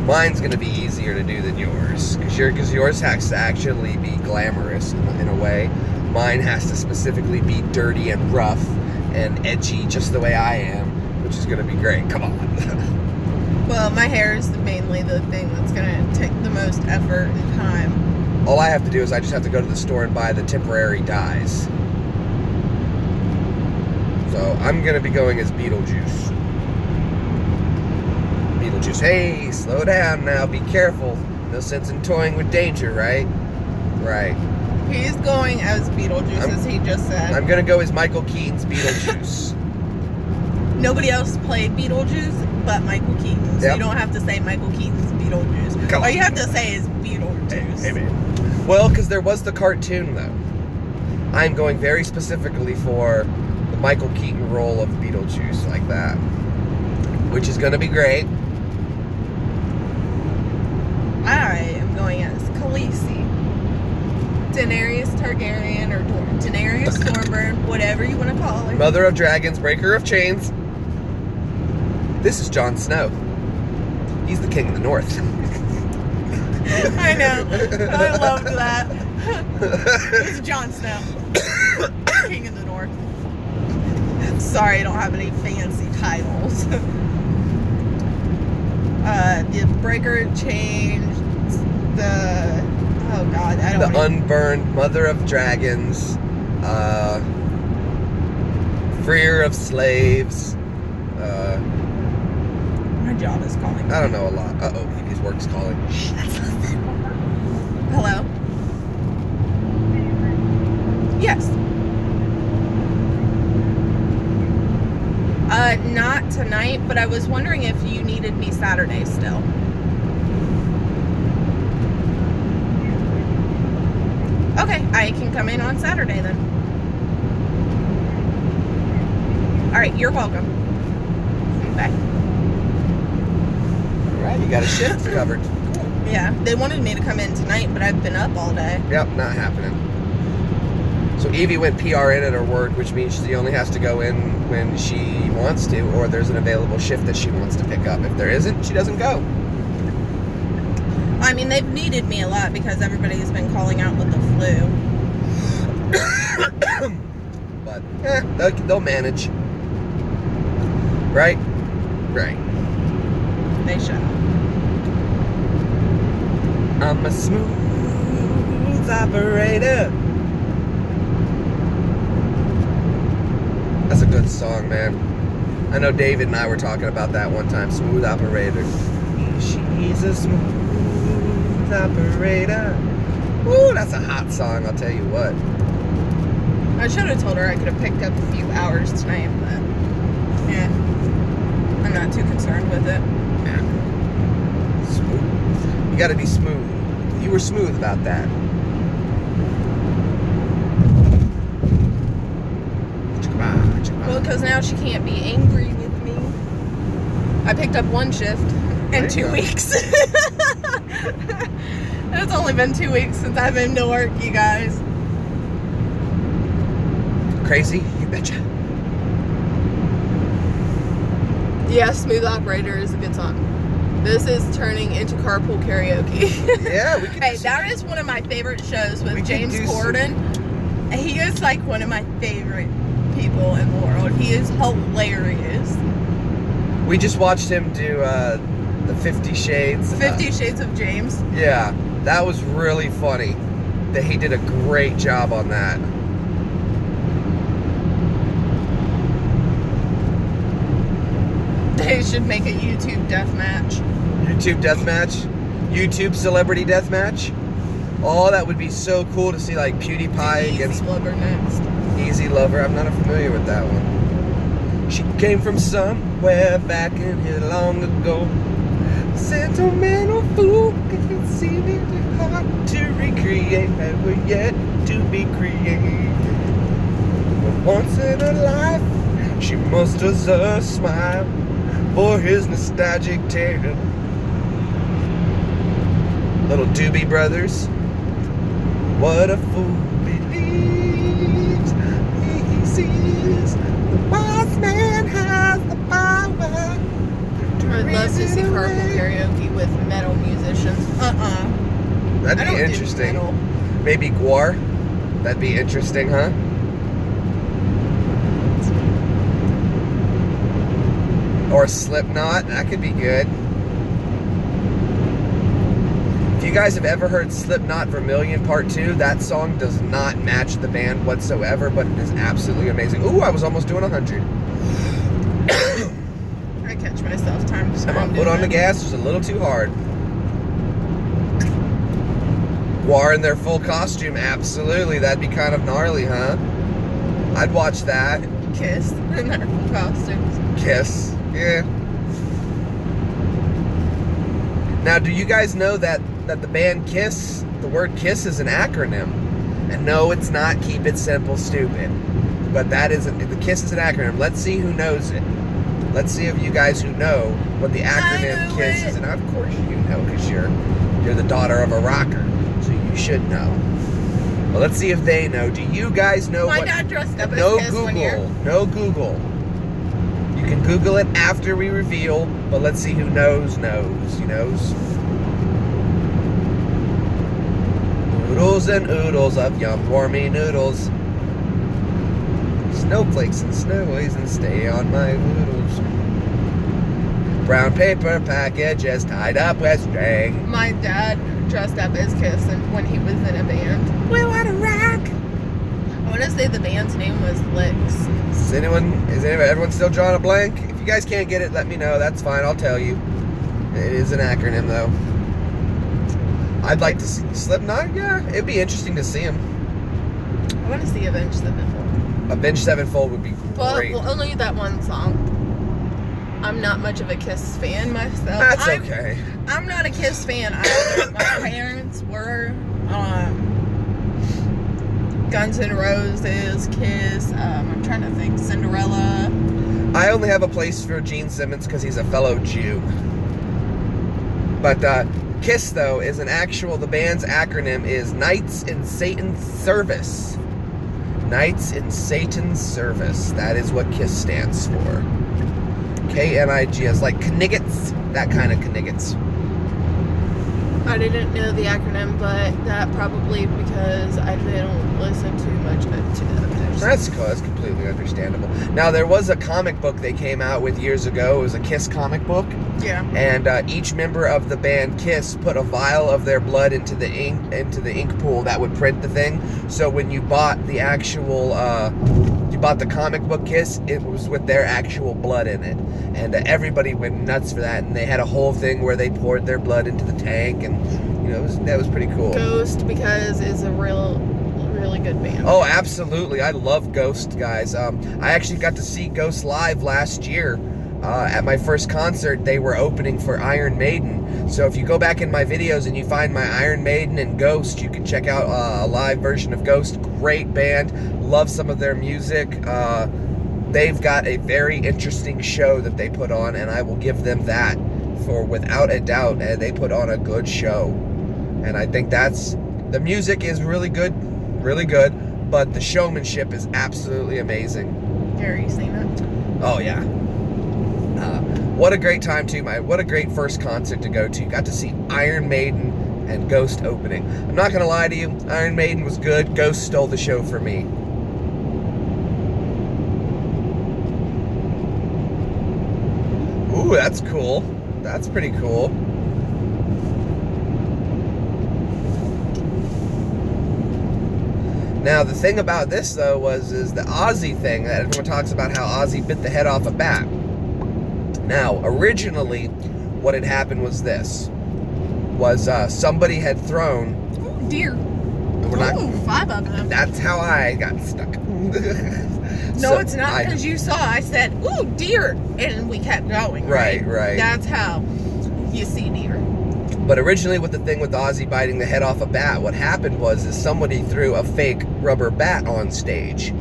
Mine's gonna be easier to do than yours, because yours has to actually be glamorous in a way. Mine has to specifically be dirty and rough and edgy, just the way I am, which is gonna be great. Come on. Well, my hair is mainly the thing that's gonna take the most effort and time. All I have to do is I just have to go to the store and buy the temporary dyes. So I'm gonna be going as Beetlejuice. Beetlejuice, hey, slow down now, be careful. No sense in toying with danger, right? Right. He's going as Beetlejuice, as he just said. I'm gonna go as Michael Keaton's Beetlejuice. Nobody else played Beetlejuice but Michael Keaton. So Yep. you don't have to say Michael Keaton's Beetlejuice. Come All on. you have to say is Beetlejuice. Hey, man. Well, because there was the cartoon, though. I'm going very specifically for the Michael Keaton role of Beetlejuice, like that. Which is gonna be great. I am going as Khaleesi. Daenerys Targaryen or Daenerys Stormburn, whatever you want to call her. Mother of Dragons, Breaker of Chains. This is Jon Snow. He's the King of the North. I know. I loved that. It's Jon Snow. King of the North. Sorry, I don't have any fancy titles. The Breaker of Chains, oh god, I don't The know. Unburned, Mother of Dragons, Freer of Slaves, My job is calling. I don't know a lot. Uh-oh, his work's calling. Shh, let's listen. Hello? Yes. Not tonight, but I was wondering if you needed me Saturday still. Okay, I can come in on Saturday then. Alright, you're welcome. Bye. Alright, you got a shift covered. Yeah, they wanted me to come in tonight, but I've been up all day. Yep, not happening. So Evie went PRN at her work, which means she only has to go in when she wants to, or there's an available shift that she wants to pick up. If there isn't, she doesn't go. I mean, they've needed me a lot because everybody's been calling out with the flu. But they'll manage. Right? Right. They should. I'm a smooth operator. That's a good song, man. I know David and I were talking about that one time. Smooth operator. She's a smooth operator. Ooh, that's a hot song, I'll tell you what. I should have told her I could have picked up a few hours tonight, but yeah, I'm not too concerned with it. Yeah. Smooth. You gotta be smooth. You were smooth about that. Well, because now she can't be angry with me. I picked up one shift in 2 weeks. It's only been 2 weeks since I've been to work, you guys. Crazy? You betcha. Yeah, Smooth Operator is a good song. This is turning into carpool karaoke. Yeah, we can. Hey, that is one of my favorite shows with We James could do Corden. He is like one of my favorite people in the world. He is hilarious. We just watched him do the 50 Shades. 50 Shades of James. Yeah, that was really funny. That he did a great job on that. They should make a YouTube death match. YouTube deathmatch? YouTube celebrity deathmatch? Oh, that would be so cool to see, like PewDiePie against Easy Lover next. Easy Lover. I'm not familiar with that one. She came from somewhere back in here long ago. Sentimental fool, it seemed hard to recreate, and we're yet to be created. But once in her life, she musters a smile for his nostalgic tale. Little Doobie Brothers. What a fool believes he sees. The wise man has the power. I'd love to see carpool karaoke with metal musicians. That'd be interesting. Maybe Gwar. That'd be interesting, huh? Or Slipknot. That could be good. If you guys have ever heard Slipknot Vermilion Part 2, that song does not match the band whatsoever, but it is absolutely amazing. Ooh, I was almost doing 100. I catch myself time to Come on, put on the gas just a little too hard. Gwar in their full costume, absolutely. That'd be kind of gnarly, huh? I'd watch that. Kiss in their full costumes. Kiss, yeah. Now, do you guys know that the band Kiss, the word Kiss is an acronym? And no, it's not Keep It Simple Stupid. But that isn't, the Kiss is an acronym. Let's see who knows it. Let's see if you guys who know what the acronym Kiss is. And of course you know, because you're the daughter of a rocker. So you should know. Well, let's see if they know. Do you guys know My what? dad dressed up as Kiss Google. one year. No Google. You can Google it after we reveal, but let's see who knows. You knows? Oodles and oodles of yum warmy noodles. Snowflakes and snowies and stay on my noodles. Brown paper packages tied up with string. My dad dressed up as Kiss when he was in a band. We want to rock. I want to say the band's name was Licks. Is everyone still drawing a blank? If you guys can't get it, let me know. That's fine. I'll tell you. It is an acronym, though. I'd like to see Slipknot. Yeah, it'd be interesting to see him. I want to see Avenged Sevenfold. Avenged Sevenfold would be great. Well, only that one song. I'm not much of a Kiss fan myself. That's okay. I'm not a Kiss fan. My parents were Guns N' Roses, Kiss. I'm trying to think. Cinderella. I only have a place for Gene Simmons because he's a fellow Jew. But Kiss, though, is the band's acronym is Knights in Satan's Service. Knights in Satan's Service. That is what Kiss stands for. K-N-I-G-S, like Kniggets, that kind of Kniggets. I didn't know the acronym, but that probably because I don't listen too much to them. That's cool. That's completely understandable. Now, there was a comic book they came out with years ago. It was a Kiss comic book. Yeah. And each member of the band Kiss put a vial of their blood into the ink pool that would print the thing. So when you bought the actual, you bought the comic book Kiss, it was with their actual blood in it. And everybody went nuts for that. And they had a whole thing where they poured their blood into the tank, and you know, that was pretty cool. Ghost, because is a really good band. Oh, absolutely. I love Ghost, guys. I actually got to see Ghost live last year. At my first concert, they were opening for Iron Maiden. So if you go back in my videos and you find my Iron Maiden and Ghost, you can check out a live version of Ghost. Great band. Love some of their music. They've got a very interesting show that they put on, and I will give them that for without a doubt. They put on a good show. And I think the music is really good, but the showmanship is absolutely amazing. Have you seen it? Oh, yeah. What a great time, too, what a great first concert to go to. Got to see Iron Maiden and Ghost opening. I'm not going to lie to you, Iron Maiden was good. Ghost stole the show for me. Ooh, that's cool. That's pretty cool. Now, the thing about this, though, is the Ozzy thing. That everyone talks about how Ozzy bit the head off a bat. Now, originally, what had happened was this. Somebody had thrown... Oh, dear. Oh, 5 of them. That's how I got stuck. No, it's not, because you saw, I said, ooh, deer, and we kept going, right? Right. That's how you see deer. But originally, with the thing with Ozzy biting the head off a bat, what happened was somebody threw a fake rubber bat on stage.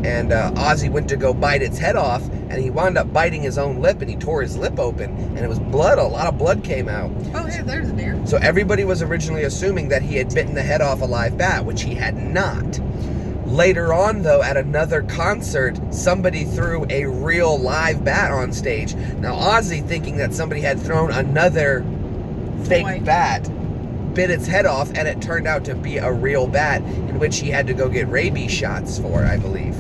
and Ozzy went to go bite its head off, and he wound up biting his own lip, and he tore his lip open, and it was blood. A lot of blood came out. Oh, hey, there's a deer. So everybody was originally assuming that he had bitten the head off a live bat, which he had not. Later on, though, at another concert, somebody threw a real live bat on stage. Now, Ozzy, thinking that somebody had thrown another fake bat, bit its head off, and it turned out to be a real bat, in which he had to go get rabies shots for, I believe.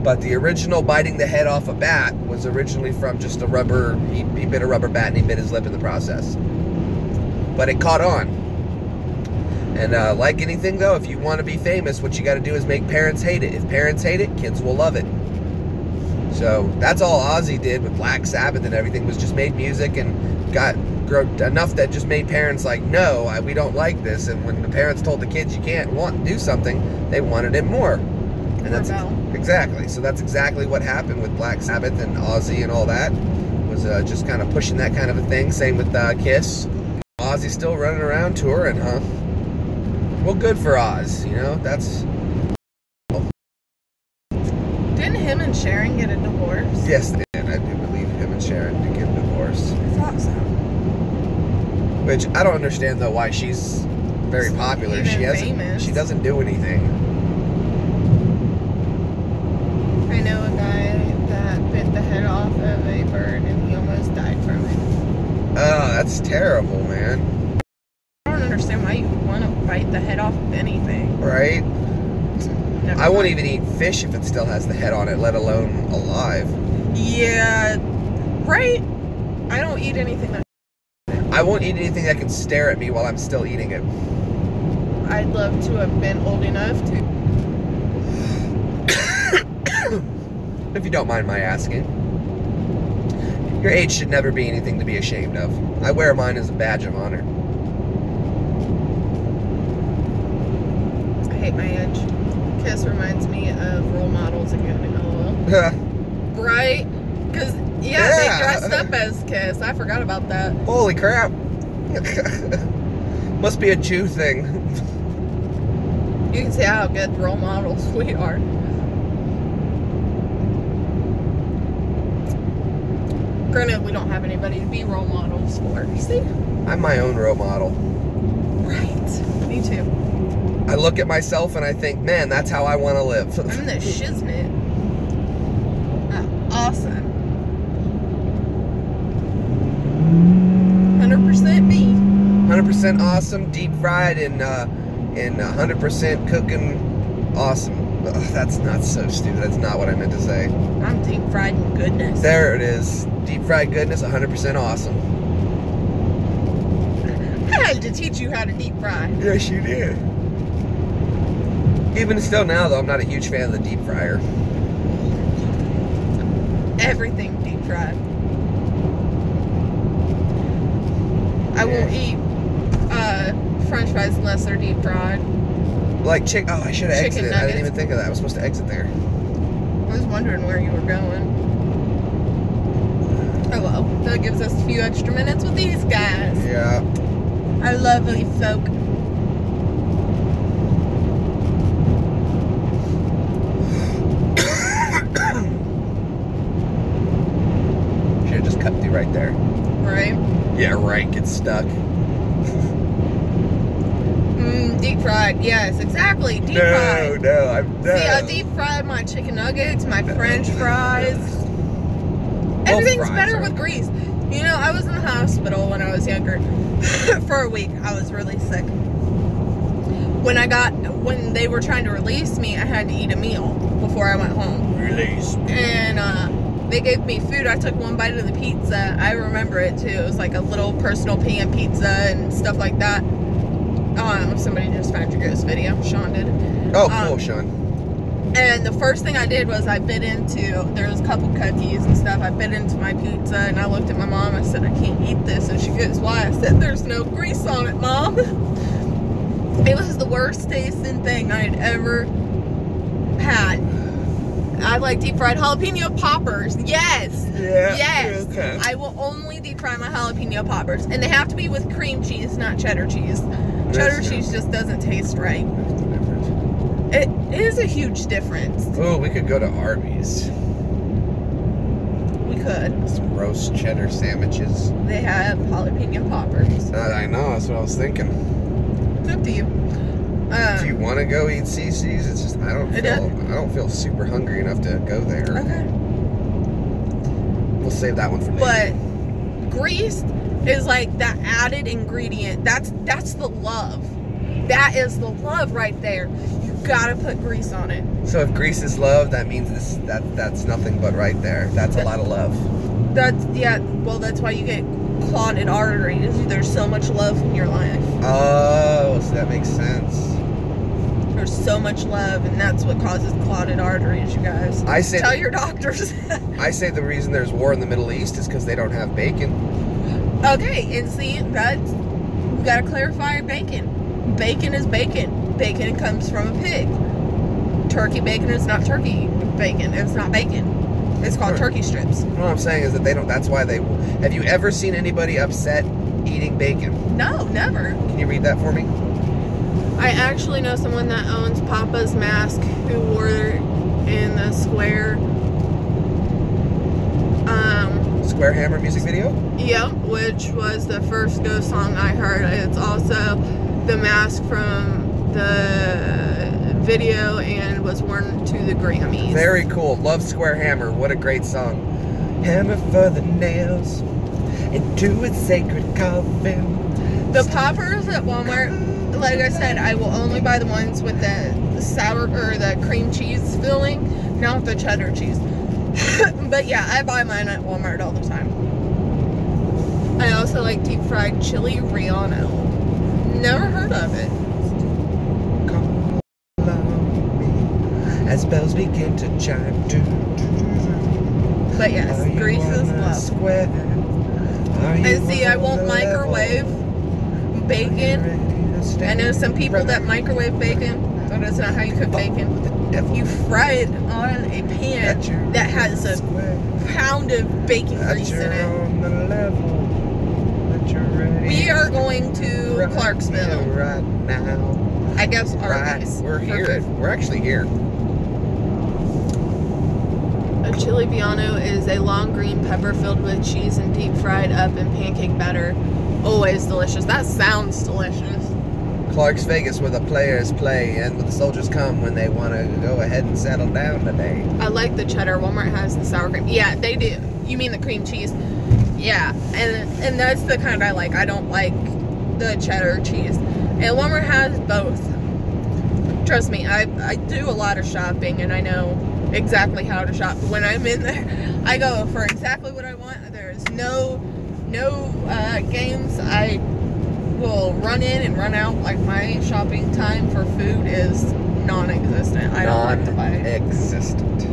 But the original biting the head off a bat was originally from just a rubber, he bit a rubber bat and he bit his lip in the process. But it caught on. And like anything though, if you want to be famous, what you got to do is make parents hate it. If parents hate it, kids will love it. So that's all Ozzy did with Black Sabbath and everything, was just made music and got enough that just made parents like, no, we don't like this. And when the parents told the kids you can't do something, they wanted it more. And that's exactly. So that's exactly what happened with Black Sabbath and Ozzy and all that. Was just kind of pushing that kind of a thing. Same with Kiss. Ozzy's still running around touring, huh? Well, good for Oz, you know, that's... Didn't him and Sharon get a divorce? Yes, they did. I do believe him and Sharon did get a divorce. I thought so. Which, I don't understand, though, why she's very popular. She doesn't do anything. I know a guy that bit the head off of a bird and he almost died from it. Oh, that's terrible, man. I don't understand why you would want to bite the head off of anything. Right? Never I won't mind. even eat fish if it still has the head on it, let alone alive. Yeah, right? I don't eat anything that... I won't eat anything that can stare at me while I'm still eating it. I'd love to have been old enough to... If you don't mind my asking. Your age should never be anything to be ashamed of. I wear mine as a badge of honor. I hate my age. Kiss reminds me of role models again. LOL. Right? Because, yeah, they dressed up as Kiss. I forgot about that. Holy crap. Must be a Jew thing. You can see how good role models we are. Granted, we don't have anybody to be role models for. See? I'm my own role model. Right. Me too. I look at myself and I think, man, that's how I want to live. I'm the shiznit. Awesome. 100% me. 100% awesome, deep fried, and 100% cooking awesome. Ugh, that's not so stupid. That's not what I meant to say. I'm deep fried in goodness. There it is. Deep fried goodness, 100% awesome. I had to teach you how to deep fry. Yes, you did. Even still now, though, I'm not a huge fan of the deep fryer. Everything deep fried. I won't eat French fries unless they're deep fried. Like chicken. Oh, I should have exited. Nuggets. I didn't even think of that. I was supposed to exit there. I was wondering where you were going. Oh well, that gives us a few extra minutes with these guys. Yeah. Our lovely folk. Should have just cut through right there. Right? Yeah, right. Get stuck. Deep fried. Yes, exactly. Deep fried. No. See, I deep fried my chicken nuggets, my French fries. Everything's better with grease. You know, I was in the hospital when I was younger for a week. I was really sick. When they were trying to release me, I had to eat a meal before I went home. Release me. And they gave me food. I took one bite of the pizza. I remember it too. It was like a little personal pan pizza and stuff like that. Somebody just found your ghost video. Sean did. Oh, cool, Sean. And the first thing I did was I bit into, there was a couple cookies and stuff. I bit into my pizza and I looked at my mom. I said, I can't eat this. And she goes, why? I said, there's no grease on it, Mom. It was the worst tasting thing I'd ever had. I like deep fried jalapeno poppers. Yes. Yeah. Yes. Okay. I will only deep fry my jalapeno poppers. And they have to be with cream cheese, not cheddar cheese. Cheddar cheese just doesn't taste right. It is a huge difference. Oh, we could go to Arby's. We could. Some roast cheddar sandwiches. They have jalapeno poppers. I know, that's what I was thinking. It's up to you. Do you want to go eat CC's? It's just I don't feel super hungry enough to go there. Okay. We'll save that one for later. But grease is like that added ingredient. That's the love. That is the love right there. You gotta put grease on it. So if grease is love, that means that's nothing but right there. That's a lot of love. Well, that's why you get clotted arteries. There's so much love in your life. Oh, so that makes sense. There's so much love, and that's what causes clotted arteries, you guys. Tell your doctors. I say the reason there's war in the Middle East is because they don't have bacon. Okay, and see, we gotta clarify bacon. Bacon is bacon. Bacon comes from a pig. Turkey bacon is not turkey bacon. It's not bacon. It's called turkey strips. What I'm saying is that they don't. That's why they. Have you ever seen anybody upset eating bacon? No, never. Can you read that for me? I actually know someone that owns Papa's Mask who wore it in the Square. Square Hammer music video? Yep, which was the first ghost song I heard. It's also the mask from the video and was worn to the Grammys. Very cool. Love Square Hammer. What a great song. Hammer for the nails into its sacred coffin. The poppers at Walmart, like I said, I will only buy the ones with the sour or the cream cheese filling, not the cheddar cheese. But yeah, I buy mine at Walmart all the time. I also like deep fried chili Riano. Never heard of it. Come along me as bells begin to chime. But yes, grease is love. And see, I won't microwave bacon. I know some people that microwave bacon, but that's not how you cook bacon. You fry it on a pan that has a pound of bacon grease in it. We are going to Clarksville right now. I guess Arby's. We're here. We're actually here. A chili Viano is a long green pepper filled with cheese and deep fried up in pancake batter. Always delicious. That sounds delicious. Clark's Vegas, where the players play and where the soldiers come when they want to go ahead and settle down today. I like the cheddar. Walmart has the sour cream. Yeah, they do. You mean the cream cheese? Yeah, and that's the kind I like. I don't like the cheddar cheese. And Walmart has both. Trust me, I do a lot of shopping and I know exactly how to shop. When I'm in there, I go for exactly what I want. There's no games. I will run in and run out. Like, my shopping time for food is non-existent. I don't like to buy it. Non-existent. You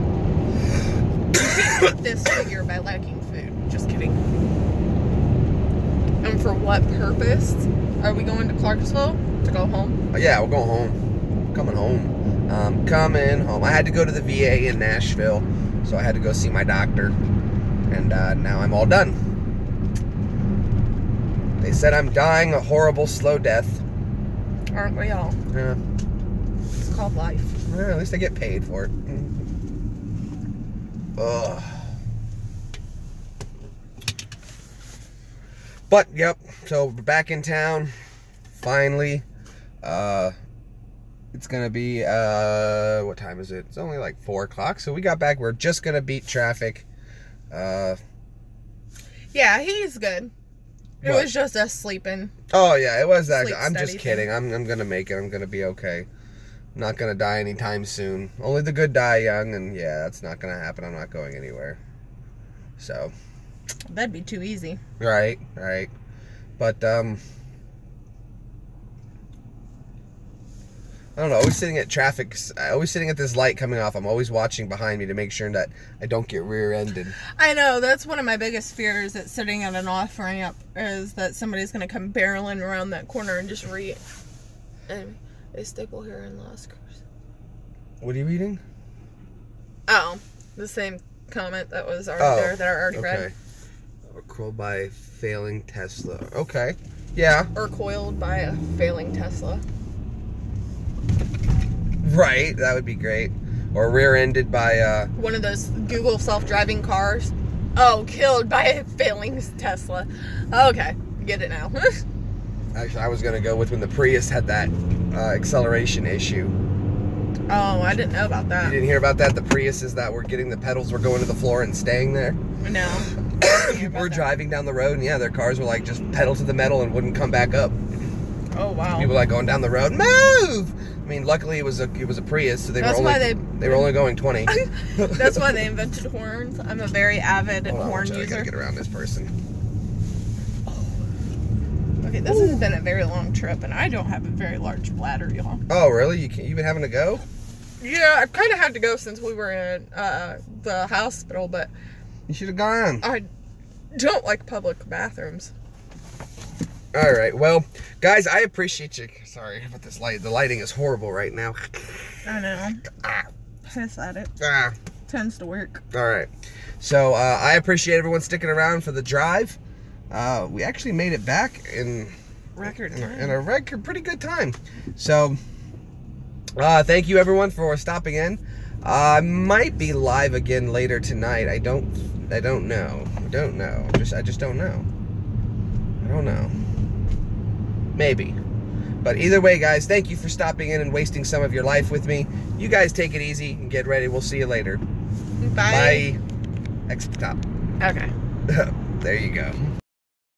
can't get this figure by liking food. Just kidding. And for what purpose? Are we going to Clarksville to go home? Yeah, we're going home. Coming home. Coming home. I had to go to the VA in Nashville, so I had to go see my doctor. And now I'm all done. They said I'm dying a horrible, slow death. Aren't we all? Yeah. It's called life. Well, at least I get paid for it. Ugh. But, yep. So, we're back in town. Finally. It's gonna be, what time is it? It's only like 4 o'clock. So, we got back. We're just gonna beat traffic. Yeah, he's good. It was just us sleeping. Oh, yeah, it was actually. I'm just kidding. I'm gonna make it. I'm gonna be okay. I'm not gonna die anytime soon. Only the good die young, and yeah, that's not gonna happen. I'm not going anywhere. So. That'd be too easy. Right. But, I don't know, always sitting at this light coming off. I'm always watching behind me to make sure that I don't get rear-ended. I know, that's one of my biggest fears at sitting at an off-ramp, is that somebody's going to come barreling around that corner and just read. And a staple here in Las Cruces. What are you reading? Oh, the same comment that was already there that I already read. Or coiled by a failing Tesla. Okay, yeah. Or coiled by a failing Tesla. Right, that would be great. Or rear-ended by one of those Google self-driving cars. Oh, killed by a failing Tesla. Okay, get it now. Actually, I was gonna go with when the Prius had that acceleration issue. Oh, I didn't know about that. You didn't hear about that? The Priuses that were getting the pedals were going to the floor and staying there. No. People were driving down the road, and yeah, their cars were like just pedal to the metal and wouldn't come back up. Oh wow. People like going down the road, move. I mean, luckily it was a Prius, so they were only going 20. That's why they invented horns. I'm a very avid horn user. I gotta get around this person. Okay, this has been a very long trip, and I don't have a very large bladder, y'all. Oh, really? You've been having to go? Yeah, I've kind of had to go since we were in the hospital, but you should have gone. I don't like public bathrooms. All right, well, guys, I appreciate you. Sorry about this light. The lighting is horrible right now. I know. Piss at it. Tends to work. All right, so I appreciate everyone sticking around for the drive. We actually made it back in a record pretty good time. So thank you everyone for stopping in. I might be live again later tonight. I don't know. I just don't know. I don't know. Maybe. But either way, guys, thank you for stopping in and wasting some of your life with me. You guys take it easy and get ready. We'll see you later. Bye. Bye. Exit top. Okay. There you go.